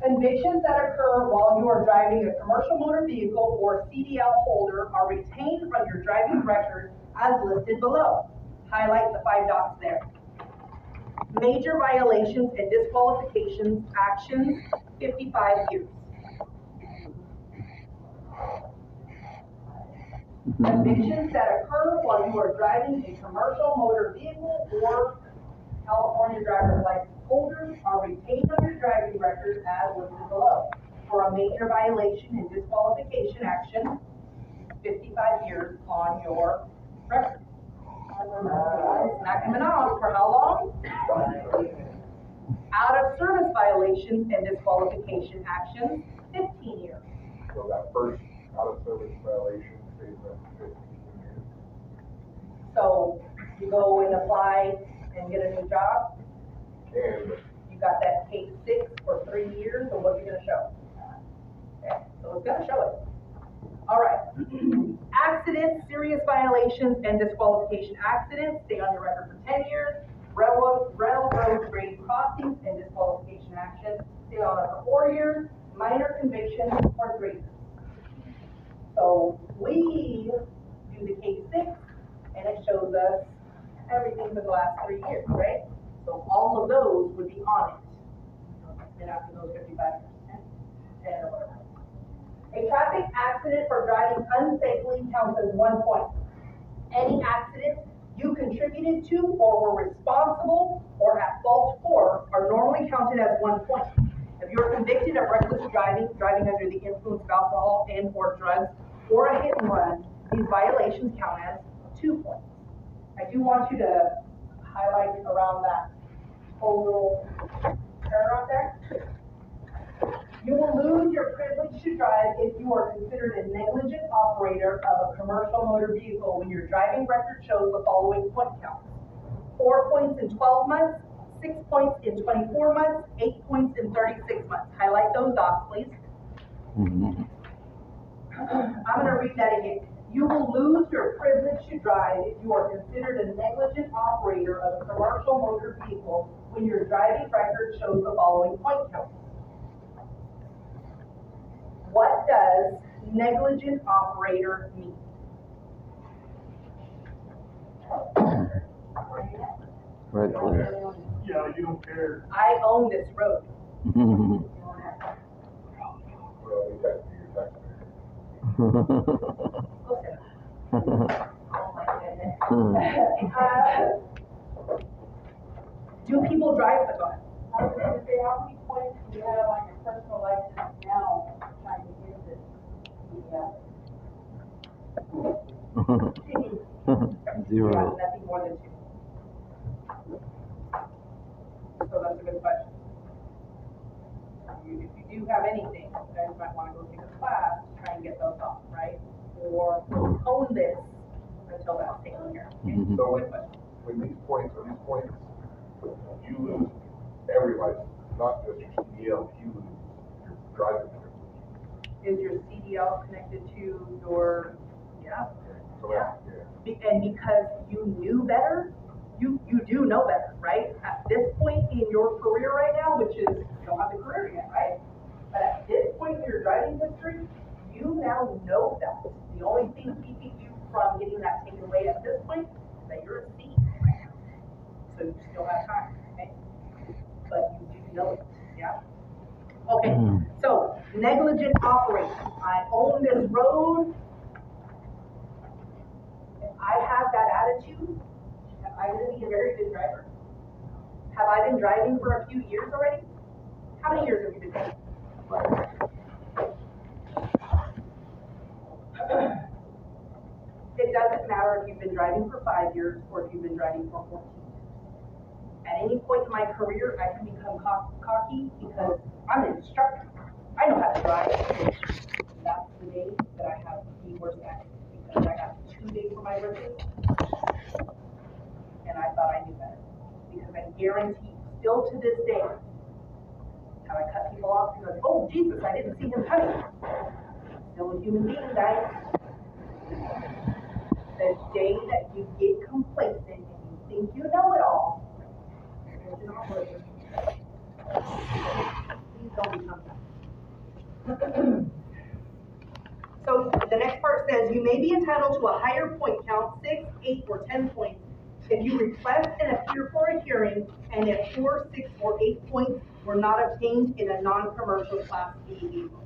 Convictions that occur while you are driving a commercial motor vehicle or CDL holder are retained from your driving record as listed below. Highlight the 5 dots there. Major violations and disqualifications, actions, 55 years. Convictions that occur while you are driving a commercial motor vehicle or California driver's license holders are retained on your driving record as listed below. For a major violation and disqualification action, 55 years on your record. It's not coming off for how long? Out of service violations and disqualification actions, 15 years. So that first out of service violation stays at 15 years. So you go and apply and get a new job, And you got that case 6 for 3 years, so what's it gonna show? Okay, so it's gonna show it. All right. Accidents, serious violations, and disqualification accidents, stay on your record for 10 years. Railroad grade crossings and disqualification actions, stay on it for 4 years. Minor convictions for 3 years. So we do the case 6, and it shows us everything for the last 3 years, right? So all of those would be on it. And after those 55 years, 10 or whatever. A traffic accident for driving unsafely counts as 1 point. Any accident you contributed to or were responsible or at fault for are normally counted as 1 point. If you're convicted of reckless driving, driving under the influence of alcohol and or drugs, or a hit and run, these violations count as 2 points. I do want you to highlight around that whole little paragraph there. You will lose your privilege to drive if you are considered a negligent operator of a commercial motor vehicle when your driving record shows the following point counts. 4 points in 12 months, 6 points in 24 months, 8 points in 36 months. Highlight those dots, please. I'm gonna read that again. You will lose your privilege to drive if you are considered a negligent operator of a commercial motor vehicle when your driving record shows the following point counts. What does negligent operator mean? Reckless. Yeah, you don't care. I own this road. Well, we got your taxpayer. Listen. Oh my goodness. Do people drive the car? I was gonna say, how many points do you have on your personal license now trying to use it? Yeah. Zero. Nothing more than 2. So that's a good question. If you do have anything, you guys might want to go take a class to try and get those off, right? Or postpone this until that's taken care of. Okay? So Good question. when these points, you lose every license, not just your CDL, you lose your driving privilege. Is your CDL connected to your, yeah? So that's, yeah. And because you knew better, you do know better, right? At this point in your career right now, which is, you don't have the career yet, right? But at this point in your driving history, you now know that. The only thing keeping you from getting that taken away at this point is that you're a C. So you still have time, okay? But you do know it, yeah? Okay, so negligent operation. I own this road. If I have that attitude, am I gonna be a very good driver? Have I been driving for a few years already? How many years have you been driving? Right. It doesn't matter if you've been driving for 5 years or if you've been driving for 14 years. At any point in my career, I can become cocky because I'm an instructor. I know how to drive. That's the day that I have the worst accident because I got 2 days for my britches. And I thought I knew better. Because I guarantee, still to this day, how I cut people off and like, oh Jesus, I didn't see him cutting. Still a human being, guys. The day that you get complacent and you think you know it all, it's not working. Please don't become that. So the next part says, you may be entitled to a higher point count, 6, 8, or 10 points, if you request and appear for a hearing, and if 4, 6, or 8 points were not obtained in a non-commercial Class B vehicle.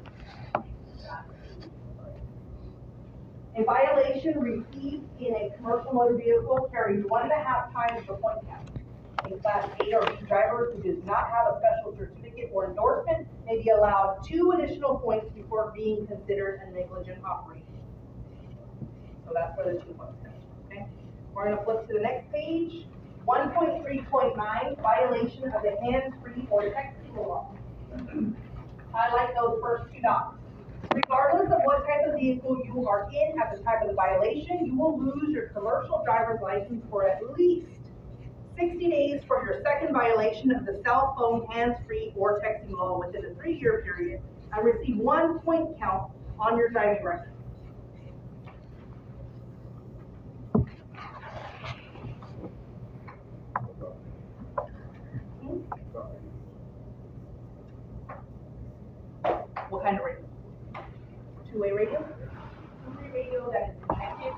A violation received in a commercial motor vehicle carries 1.5 times the point count. A Class A or B driver who does not have a special certificate or endorsement may be allowed 2 additional points before being considered a negligent operation. So that's where the 2 points come, okay? We're gonna flip to the next page. 1.3.9, violation of the hands-free or texting law. Highlight those first 2 dots. Regardless of what type of vehicle you are in at the time of the violation, you will lose your commercial driver's license for at least 60 days for your second violation of the cell phone hands-free or texting law within a 3-year period, and receive 1 point count on your driving record. What kind of radio? 2-way radio? 2-way radio that is connected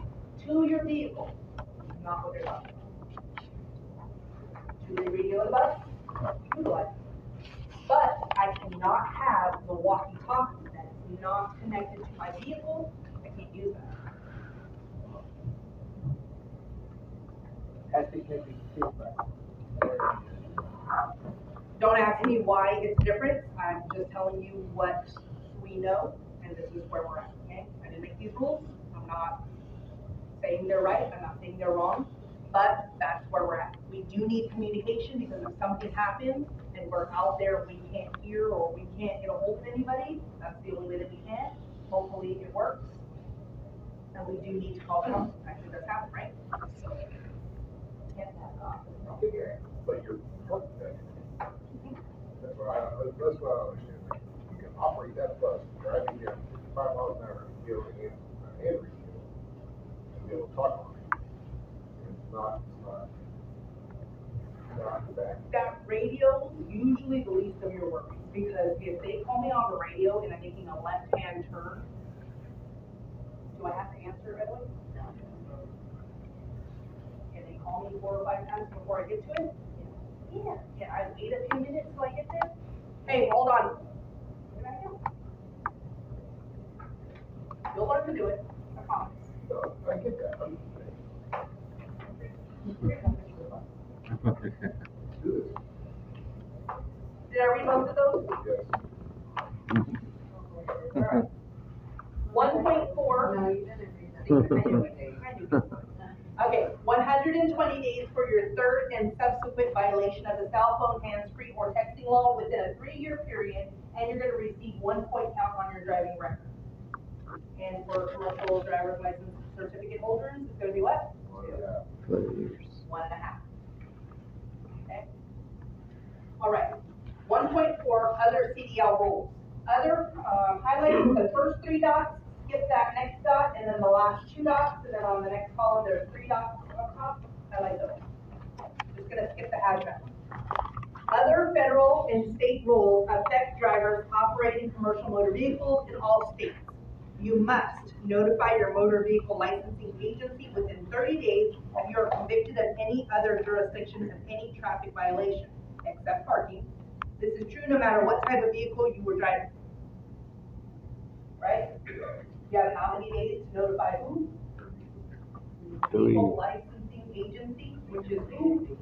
to your vehicle, not what you're talking about. 2-way radio in the bus, utilize it. But I cannot have the walkie-talkie that is not connected to my vehicle. I can't use that. Has to connect to the right? Don't ask me why it's different. I'm just telling you what we know, and this is where we're at, okay? I didn't make these rules. I'm not saying they're right. I'm not saying they're wrong, but that's where we're at. We do need communication because if something happens and we're out there, we can't hear or we can't get a hold of anybody, that's the only way that we can. Hopefully it works. And we do need to call them. Actually, that's happened, right? So, get that off. But you're, that's what I understand. You can operate that bus, driving down 55 miles an hour, and be able to handle a hand radio, and be able to talk on it. It's not bad. That radio is usually the least of your worries, because if they call me on the radio and I'm making a left-hand turn, do I have to answer it right away? No. Can they call me 4 or 5 times before I get to it? Yeah. Can I wait a few minutes till I get there? Hey, hold on. What did I do? You'll learn to do it, I promise. So, I get that. Do this. Did I read most of those? Yes. Alright. 1.4. No, you didn't read that. Okay, 120 days for your third and subsequent violation of the cell phone hands-free or texting law within a 3-year period, and you're gonna receive 1 point count on your driving record. And for commercial driver's license certificate holders, it's gonna be what? 2 years. 1.5. Okay? All right. 1.4, other CDL rules. Other, highlight the first 3 dots, skip that next dot, and then the last 2 dots, and then on the next column, there's 3 dots up top. Highlight those. Just gonna skip the hashtag. Other federal and state rules affect drivers operating commercial motor vehicles in all states. You must notify your motor vehicle licensing agency within 30 days if you are convicted of any other jurisdiction of any traffic violation, except parking. This is true no matter what type of vehicle you were driving. Right? You have how many days to notify who? 3. Vehicle licensing agency, which is who? You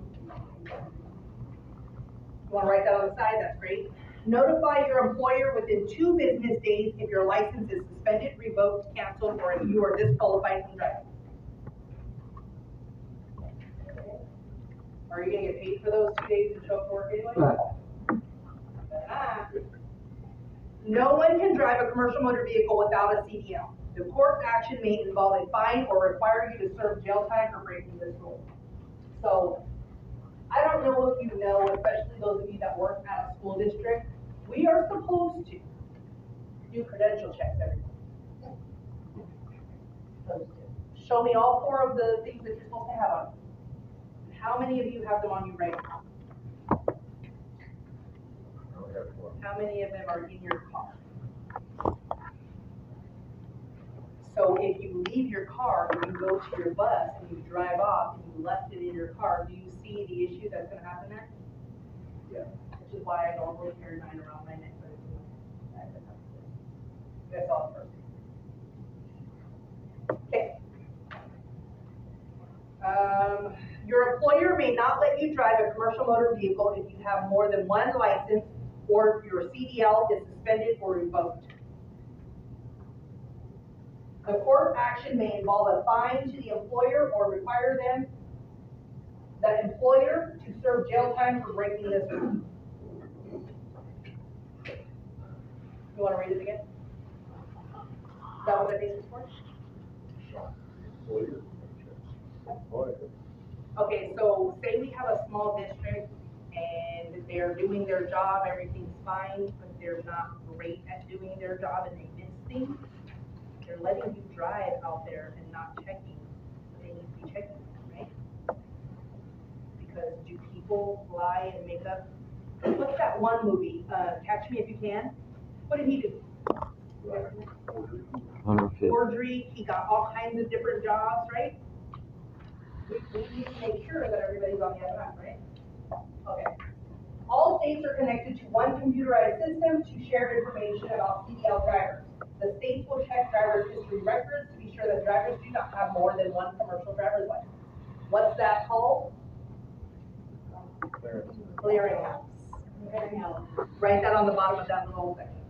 wanna write that on the side, that's great. notify your employer within 2 business days if your license is suspended, revoked, canceled, or if you are disqualified from driving. Are you gonna get paid for those 2 days to show up to work anyway? Ah. No one can drive a commercial motor vehicle without a CDL. The court's action may involve a fine or require you to serve jail time for breaking this rule. So, I don't know if you know, especially those of you that work at a school district, we are supposed to do credential checks every month. Supposed to. Show me all 4 of the things that you're supposed to have on you. How many of you have them on you right now? How many of them are in your car? So if you leave your car and you go to your bus and you drive off and you left it in your car, do you see the issue that's gonna happen there? Yeah. Which is why I normally carry mine around my neck. That's all first. Okay. Your employer may not let you drive a commercial motor vehicle if you have more than 1 license or if your CDL is suspended or revoked. The court action may involve a fine to the employer or require the employer to serve jail time for breaking this rule. You wanna read it again? Is that what that is for? Okay, so say we have a small district and they're doing their job, everything's fine, but they're not great at doing their job and they miss things. They're letting you drive out there and not checking what they need to be checking, right? Because do people lie and make up? What's that one movie, Catch Me If You Can? What did he do? Forgery, he got all kinds of different jobs, right? We need to make sure that everybody's on the other end, right? Okay. All states are connected to one computerized system to share information about CDL drivers. The states will check drivers' history records to be sure that drivers do not have more than 1 commercial driver's license. What's that called? Clearinghouse. Write that on the bottom of that little section.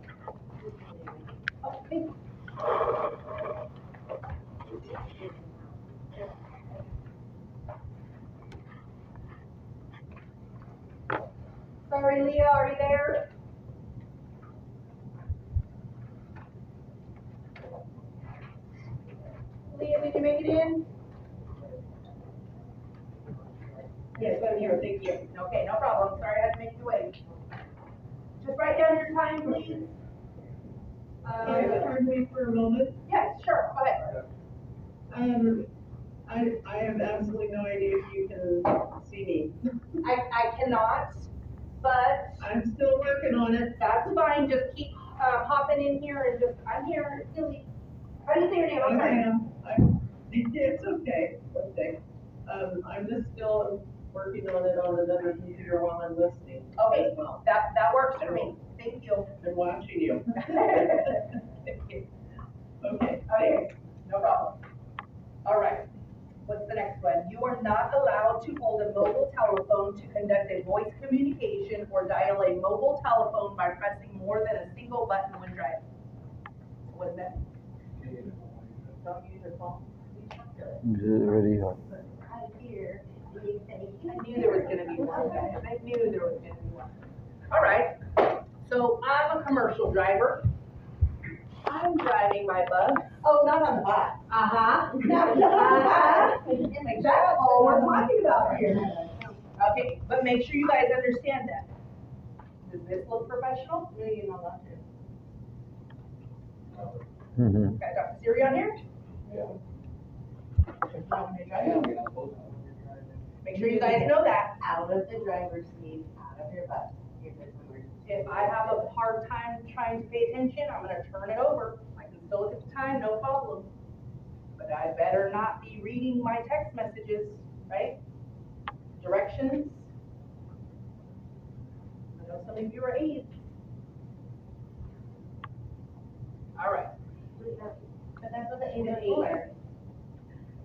Okay. Sorry, Leah, are you there? Leah, did you make it in? Yes, I'm here, thank you. Okay, no problem, sorry I had to make you wait. Just write down your time, please. Pardon me for a moment. Yes, sure, go ahead. I have absolutely no idea if you can see me. I cannot, but I'm still working on it. that's fine, just keep, hopping in here and just, I'm here, Tilly. How do you say your name? I'm sorry. It's okay, okay. I'm just still working on it on another computer while I'm listening. Okay, as well. that works for me, thank you. And watching you. Okay. Okay, no problem. All right, what's the next one? You are not allowed to hold a mobile telephone to conduct a voice communication or dial a mobile telephone by pressing more than a single button when driving. What's that? Don't use your phone. Ready? I knew there was gonna be one, guys. I knew there was gonna be one. All right, so I'm a commercial driver. I'm driving my bus. Oh, not on the bus. Uh-huh. That's all we're talking about here. Okay, but make sure you guys understand that. Does this look professional? No, you don't want to. Mm-hmm. Got Dr. Siri on here? Make sure you guys know that. Out of the driver's seat, out of your bus. If I have a hard time trying to pay attention, I'm gonna turn it over. I can still look at the time, no problem. But I better not be reading my text messages, right? Directions. I know some of you are aides. All right. But that's what the aids are for.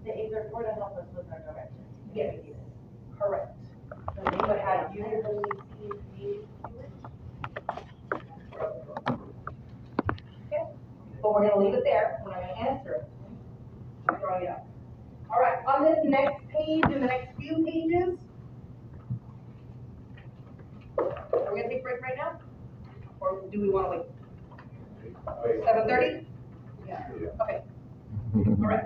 The aids are for to help us with our directions. Yes, correct. So they But have you- usually see but we're gonna leave it there, we're not gonna answer it. Just throwing it out. All right, on this next page, in the next few pages, are we gonna take a break right now? Or do we wanna wait? 7:30? Yeah, okay. All right.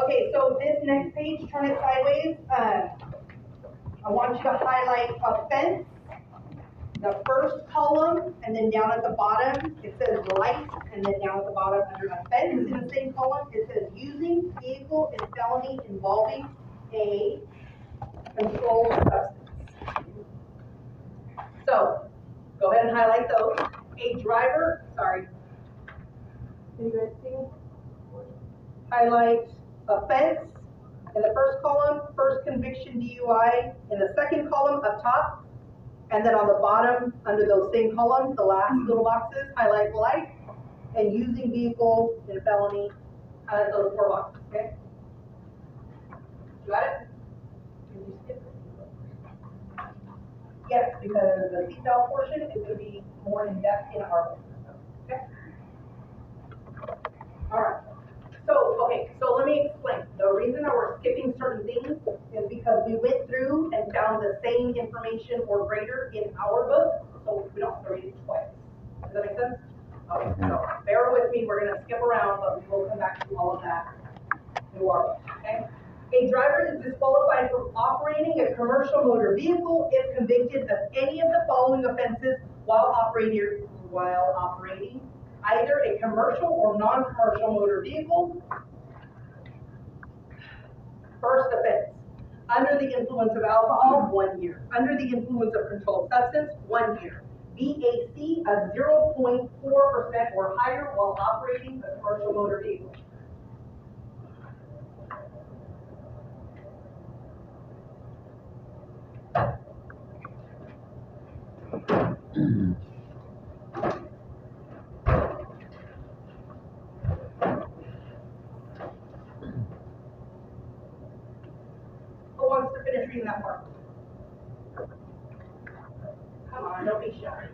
Okay, so this next page, turn it sideways, I want you to highlight offense, the first column, and then down at the bottom, it says light, and then down at the bottom under offense, in the same column, it says using vehicle and felony involving a controlled substance. So, go ahead and highlight those. A driver, sorry. Can you guys see? Highlight offense in the first column, first conviction DUI in the second column up top, and then on the bottom, under those same columns, the last little boxes, highlight light, and using vehicle in felony, highlight those 4 boxes, okay? Got it? Did you skip it? Yes, because the seatbelt portion is gonna be more in depth in our book, okay? All right. So let me explain. The reason that we're skipping certain things is because we went through and found the same information or greater in our book, so we don't have to read it twice. Does that make sense? Okay, so bear with me, we're gonna skip around, but we will come back to all of that in our book, okay? A driver is disqualified from operating a commercial motor vehicle if convicted of any of the following offenses while operating either a commercial or non-commercial motor vehicle. First offense, under the influence of alcohol, 1 year. Under the influence of controlled substance, 1 year. VAC of 0.4% or higher while operating a commercial motor vehicle. Who wants to finish reading that part? Come on, don't be shy.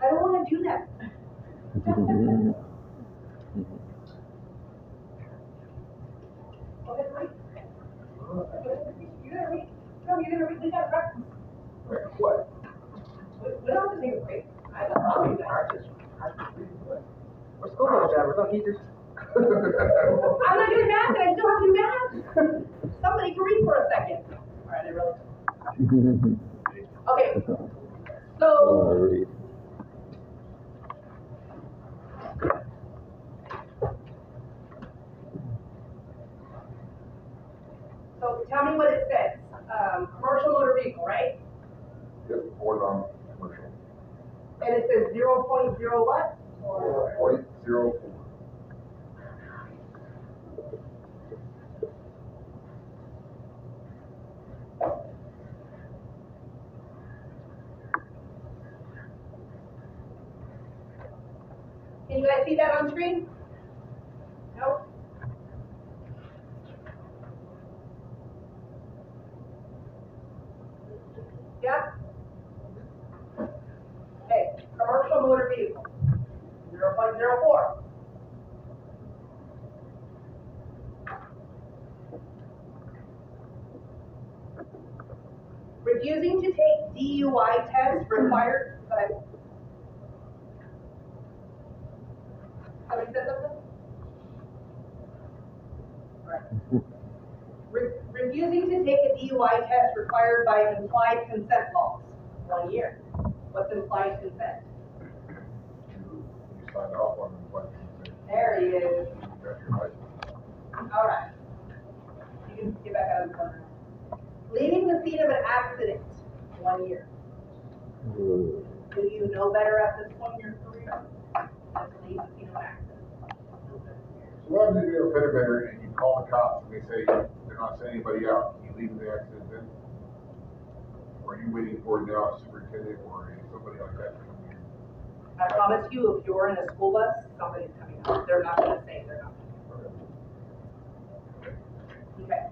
I don't want to do that. Go ahead, read. You're gonna read. No, you're gonna read. We got practice. What? We don't have to take a break. I love you guys. We're school bus drivers, don't teachers. I'm not doing math, and I still have to do math. Somebody can read for a second. All right, I really. Okay. So. So tell me what it says. Commercial motor vehicle, right? Yep, or non-commercial. And it says 0.0 what? 0.04. Can you guys see that on screen? Nope. Yeah? Okay, commercial motor vehicle, 0.04. Refusing to take DUI test required, Somebody said something? Right. Refusing to take a DUI test required by implied consent laws, 1 year. What's implied consent? You signed off on the plan. There he is. That's your license. All right. You can get back out of the corner. Leaving the scene of an accident, 1 year. Do you know better at this point in your career? Let's leave the scene of an accident. So what happens if you're a fender bender and you call the cops and they say they're not sending anybody out? Can you leave the accident then? Or are you waiting for now a superintendent or somebody like that to come here? I promise you, if you're in a school bus, somebody's coming out. They're not gonna say they're not. Okay.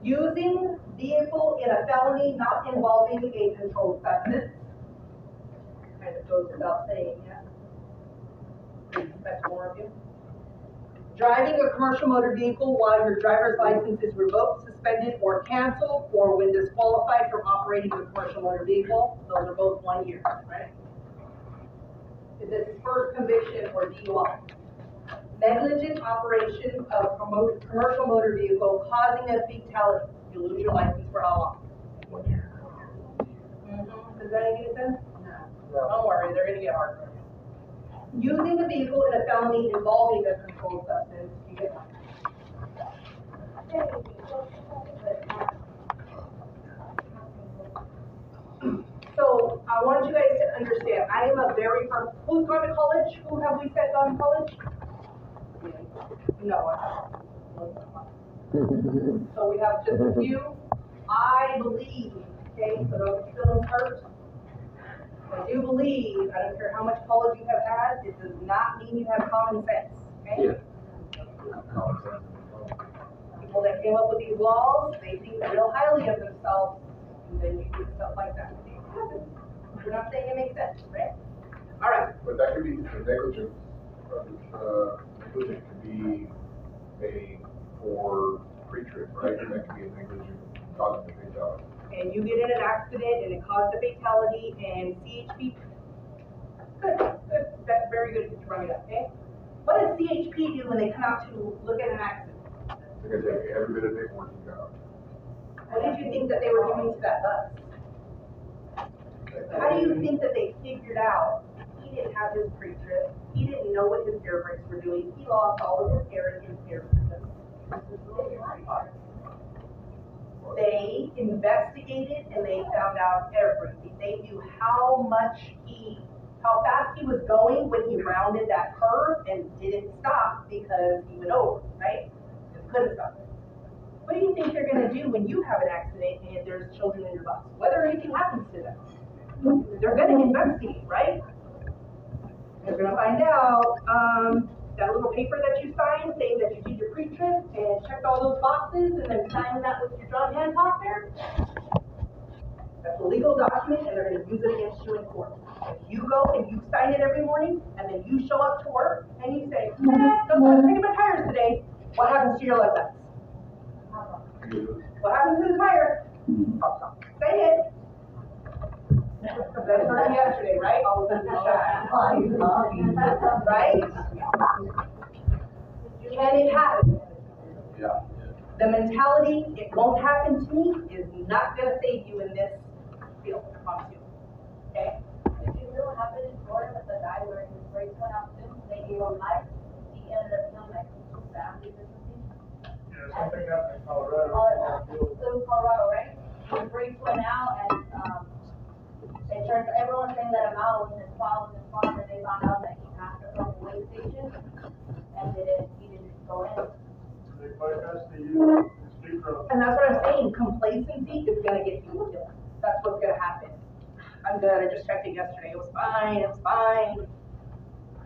Using vehicle in a felony not involving a controlled substance. Kind of goes without saying, yeah. Expect more of you. Driving a commercial motor vehicle while your driver's license is revoked, suspended, or canceled, or when disqualified from operating a commercial motor vehicle, those are both 1 year, right? Is this first conviction or DUI? Negligent operation of commercial motor vehicle causing a fatality. You lose your license for how long? 1 year. Does that make any sense? No. Don't worry, they're gonna get harder. Using a vehicle in a felony involving a controlled substance, you get one. So I want you guys to understand, I am a very firm, who's going to college? Who have we said gone to college? No, I haven't. So we have just a few. I believe, okay, so don't get your feelings hurt. I do believe, I don't care how much college you have had, it does not mean you have common sense, okay? People that came up with these laws, they think real highly of themselves, and then you do stuff like that. We're not saying it makes sense, right? All right. But that could be negligent, negligent could be a for pre-trip, right? And that could be a negligent causing the fatality. And you get in an accident and it caused a fatality and CHP. Good, good, that's very good to bring it up, okay? What does CHP do when they come out to look at an accident? Because every bit of paperwork you got. What did you think that they were doing to that bus? How do you think that they figured out he didn't have his pre-trip, he didn't know what his air brakes were doing, he lost all of his air in his air system? They investigated and they found out everything. They knew how fast he was going when he rounded that curve and didn't stop because he went over, right? Just couldn't stop. What do you think they're gonna do when you have an accident and there's children in your bus? Whether anything happens to them, they're gonna investigate, right? They're gonna find out, that little paper that you signed saying that you did your pre-trip and checked all those boxes and then signed that with your John Hancock there. That's a legal document and they're gonna use it against you in court. If you go and you sign it every morning and then you show up to work and you say, don't go take my tires today, what happens to your left eye? What happens to the tire? Say it. That's heard yesterday, right? All of us in the chat. Right? Can it happen? Yeah. The mentality, it won't happen to me, is not gonna save you in this field, I promise you. Okay? Did you know what happened in Florida with the guy where his brakes went out too? They gave him life. He ended up killing like 2 families or something. Yeah, something happened in Colorado. It was Colorado, right? His brakes went out and, everyone saying that him out was his fault, and they found out that he passed it from the weigh station and he didn't go in. They bypassed the speed road. And that's what I'm saying, complacency is gonna get you killed. That's what's gonna happen. I'm good, I just checked it yesterday, it was fine.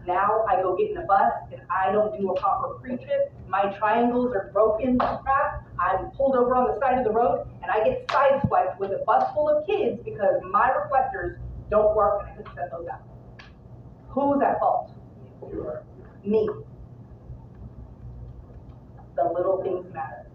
Now I go get in the bus and I don't do a proper pre-trip, my triangles are broken, crap, I'm pulled over on the side of the road and I get sideswiped with a bus full of kids because my reflectors don't work and I couldn't set those out. Who's at fault? You are. Me. The little things matter.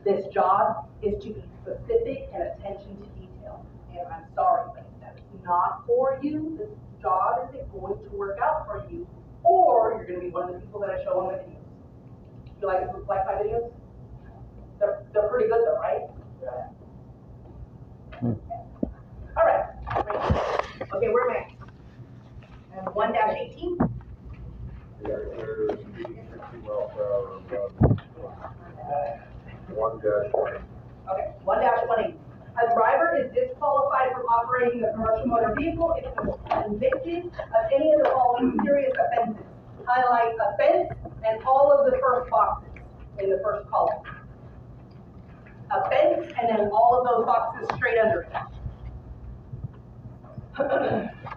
This job is to be specific and attention to detail. And I'm sorry, but if that's not for you, this job isn't going to work out for you, or you're going to be one of the people that I show on my videos. You like my videos? They're pretty good though, right? Yeah. All right. Okay, where am I? 1-18. Yeah, there's speeding 60 miles per hour, 1-20. Okay, 1-18. A driver is disqualified from operating a commercial motor vehicle if convicted of any of the following serious offenses. Highlight offense and all of the first boxes in the first column. Offense and then all of those boxes straight under it.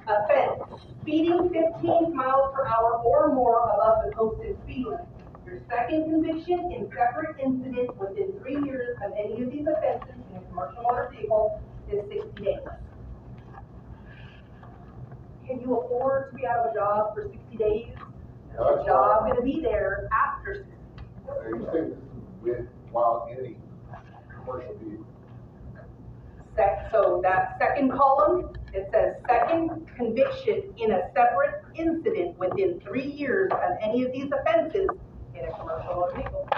Offense, speeding 15 miles per hour or more above the posted speed limit. Your second conviction in separate incidents within 3 years of any of these offenses in a commercial motor vehicle is 60 days. Can you afford to be out of a job for 60 days? Is the job gonna be there after 60 days? Are you saying this is with, while any commercial vehicle? So that second column, it says second conviction in a separate incident within 3 years of any of these offenses in a commercial motor vehicle.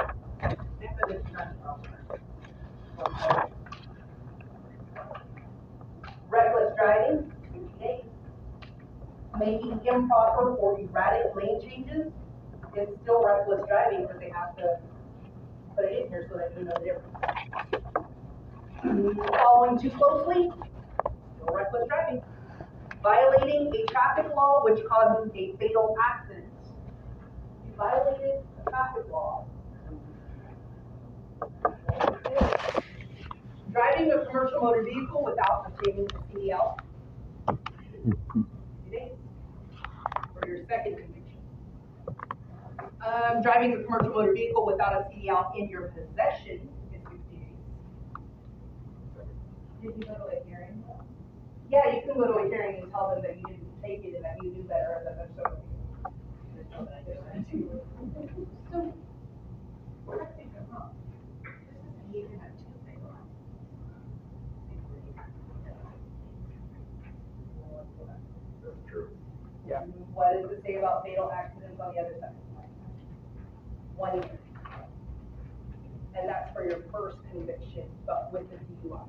Reckless driving, 60 days. Making improper or erratic lane changes, it's still reckless driving, but they have to put it in here so that you know the difference. Following too closely, still reckless driving. Violating a traffic law which causes a fatal accident. You violated a traffic law. Driving a commercial motor vehicle without obtaining a CDL. For your second conviction. Driving a commercial motor vehicle without a CDL in your possession is 60 days. Did you go to a hearing? Yeah, you can go to a hearing and tell them that you didn't take it and that you knew better and that they're so. So, correct me if I'm wrong, this is you can have two fatal That's true. Yeah. What does it say about fatal accidents on the other side? 1 year. And that's for your first conviction, but with the DUI.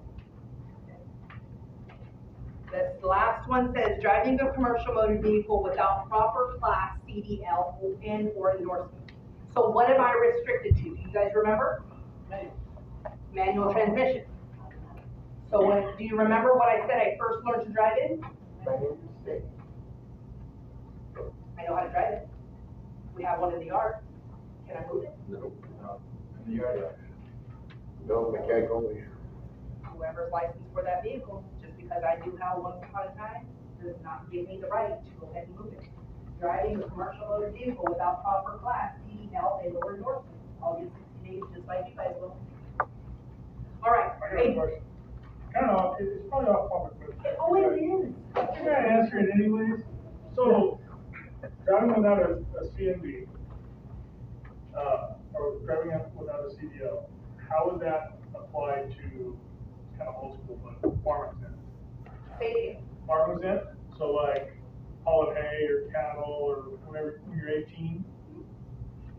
This last one says driving a commercial motor vehicle without proper class CDL and or endorsement. So what am I restricted to? Do you guys remember? Manual transmission. So do you remember what I said I first learned to drive in? I know how to drive it. We have one in the yard. Can I move it? No. No, mechanic only. Whoever's licensed for that vehicle, just because I do have one upon a time, does not give me the right to go ahead and move it. Driving a commercial motor vehicle without proper class, CDL, and or endorsement. I'll get 60 days just like you guys will. All right. I got a question. I don't know, it's probably off topic, but. It always is. I think I answer it anyways. So, driving without a CMV, or driving without a CDL, how would that apply to kind of old school, but farm exempt? Say it again. Farm exempt, so like hauling hay or cattle or whatever, when you're 18,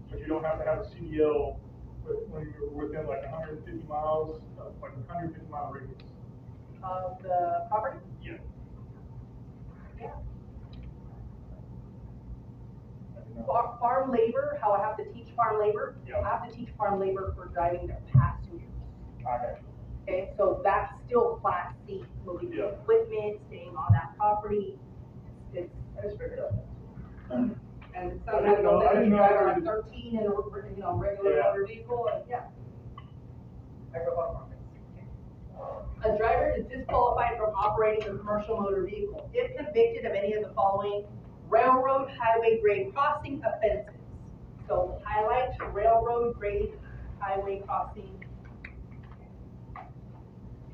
but you don't have to have a CDL when you're within like 150 miles, like 150 mile radius. Of the property? Yeah. Yeah. Farm labor, how I have to teach farm labor? Yeah. I have to teach farm labor for driving their passengers. Okay. Okay, so that's still class C, moving Yeah. equipment, staying on that property. I just figured it out. And some I didn't people know- I that didn't you know drive there around was- 13 in a, regular Yeah. motor vehicle, and yeah. I drove on farm. A driver is disqualified from operating a commercial motor vehicle if convicted of any of the following railroad highway grade crossing offenses. So highlight railroad grade highway crossing.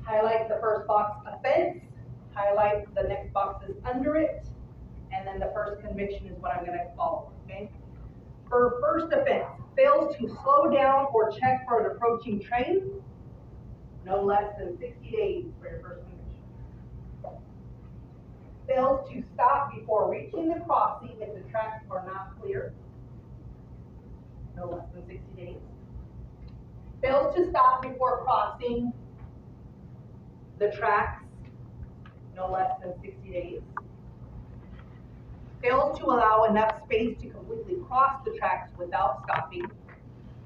Highlight the first box offense, highlight the next boxes under it, and then the first conviction is what I'm gonna follow, okay? For first offense, fails to slow down or check for an approaching train, no less than 60 days for your first conviction. Fails to stop before reaching the crossing if the tracks are not clear, no less than 60 days. Fails to stop before crossing the tracks, no less than 60 days. Fails to allow enough space to completely cross the tracks without stopping,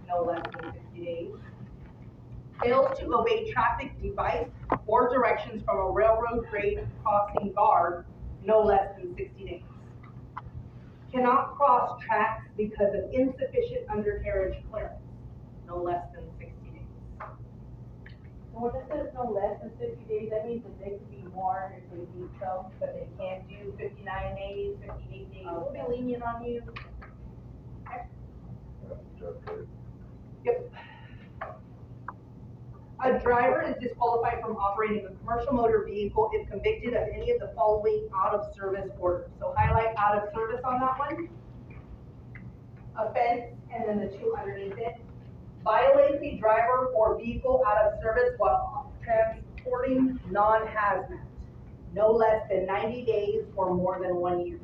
no less than 60 days. Fails to obey traffic device or directions from a railroad grade crossing guard, no less than 60 days. Cannot cross tracks because of insufficient undercarriage clearance, no less than 60 days. So when it says no less than 50 days, that means that they could be more if they need so. But they can't do 59 days, 58 days, we'll be lenient on you. That's just good. Yep. A driver is disqualified from operating a commercial motor vehicle if convicted of any of the following out-of-service orders. So highlight out of service on that one. Offense, and then the two underneath it. Violates a driver or vehicle out of service while transporting non-hazmat, no less than 90 days or more than 1 year.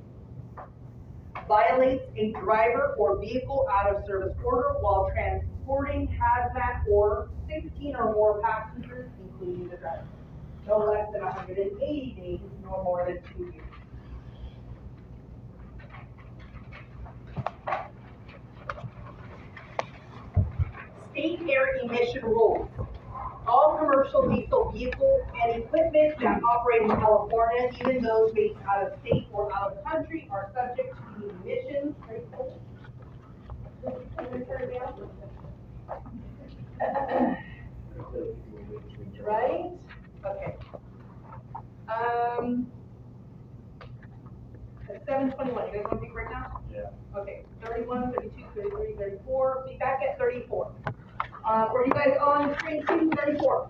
Violates a driver or vehicle out of service order while transporting hazmat or 16 or more passengers, including the driver, no less than 180 days nor more than 2 years. State air emission rules. All commercial diesel vehicles and equipment that operate in California, even those based out of state or out of country, are subject to the emissions. Right? Okay. At 7:21, you guys want to take a break now? Yeah. Okay, 31, 32, 33, 34, be back at 34. Were you guys on screen 2, 34?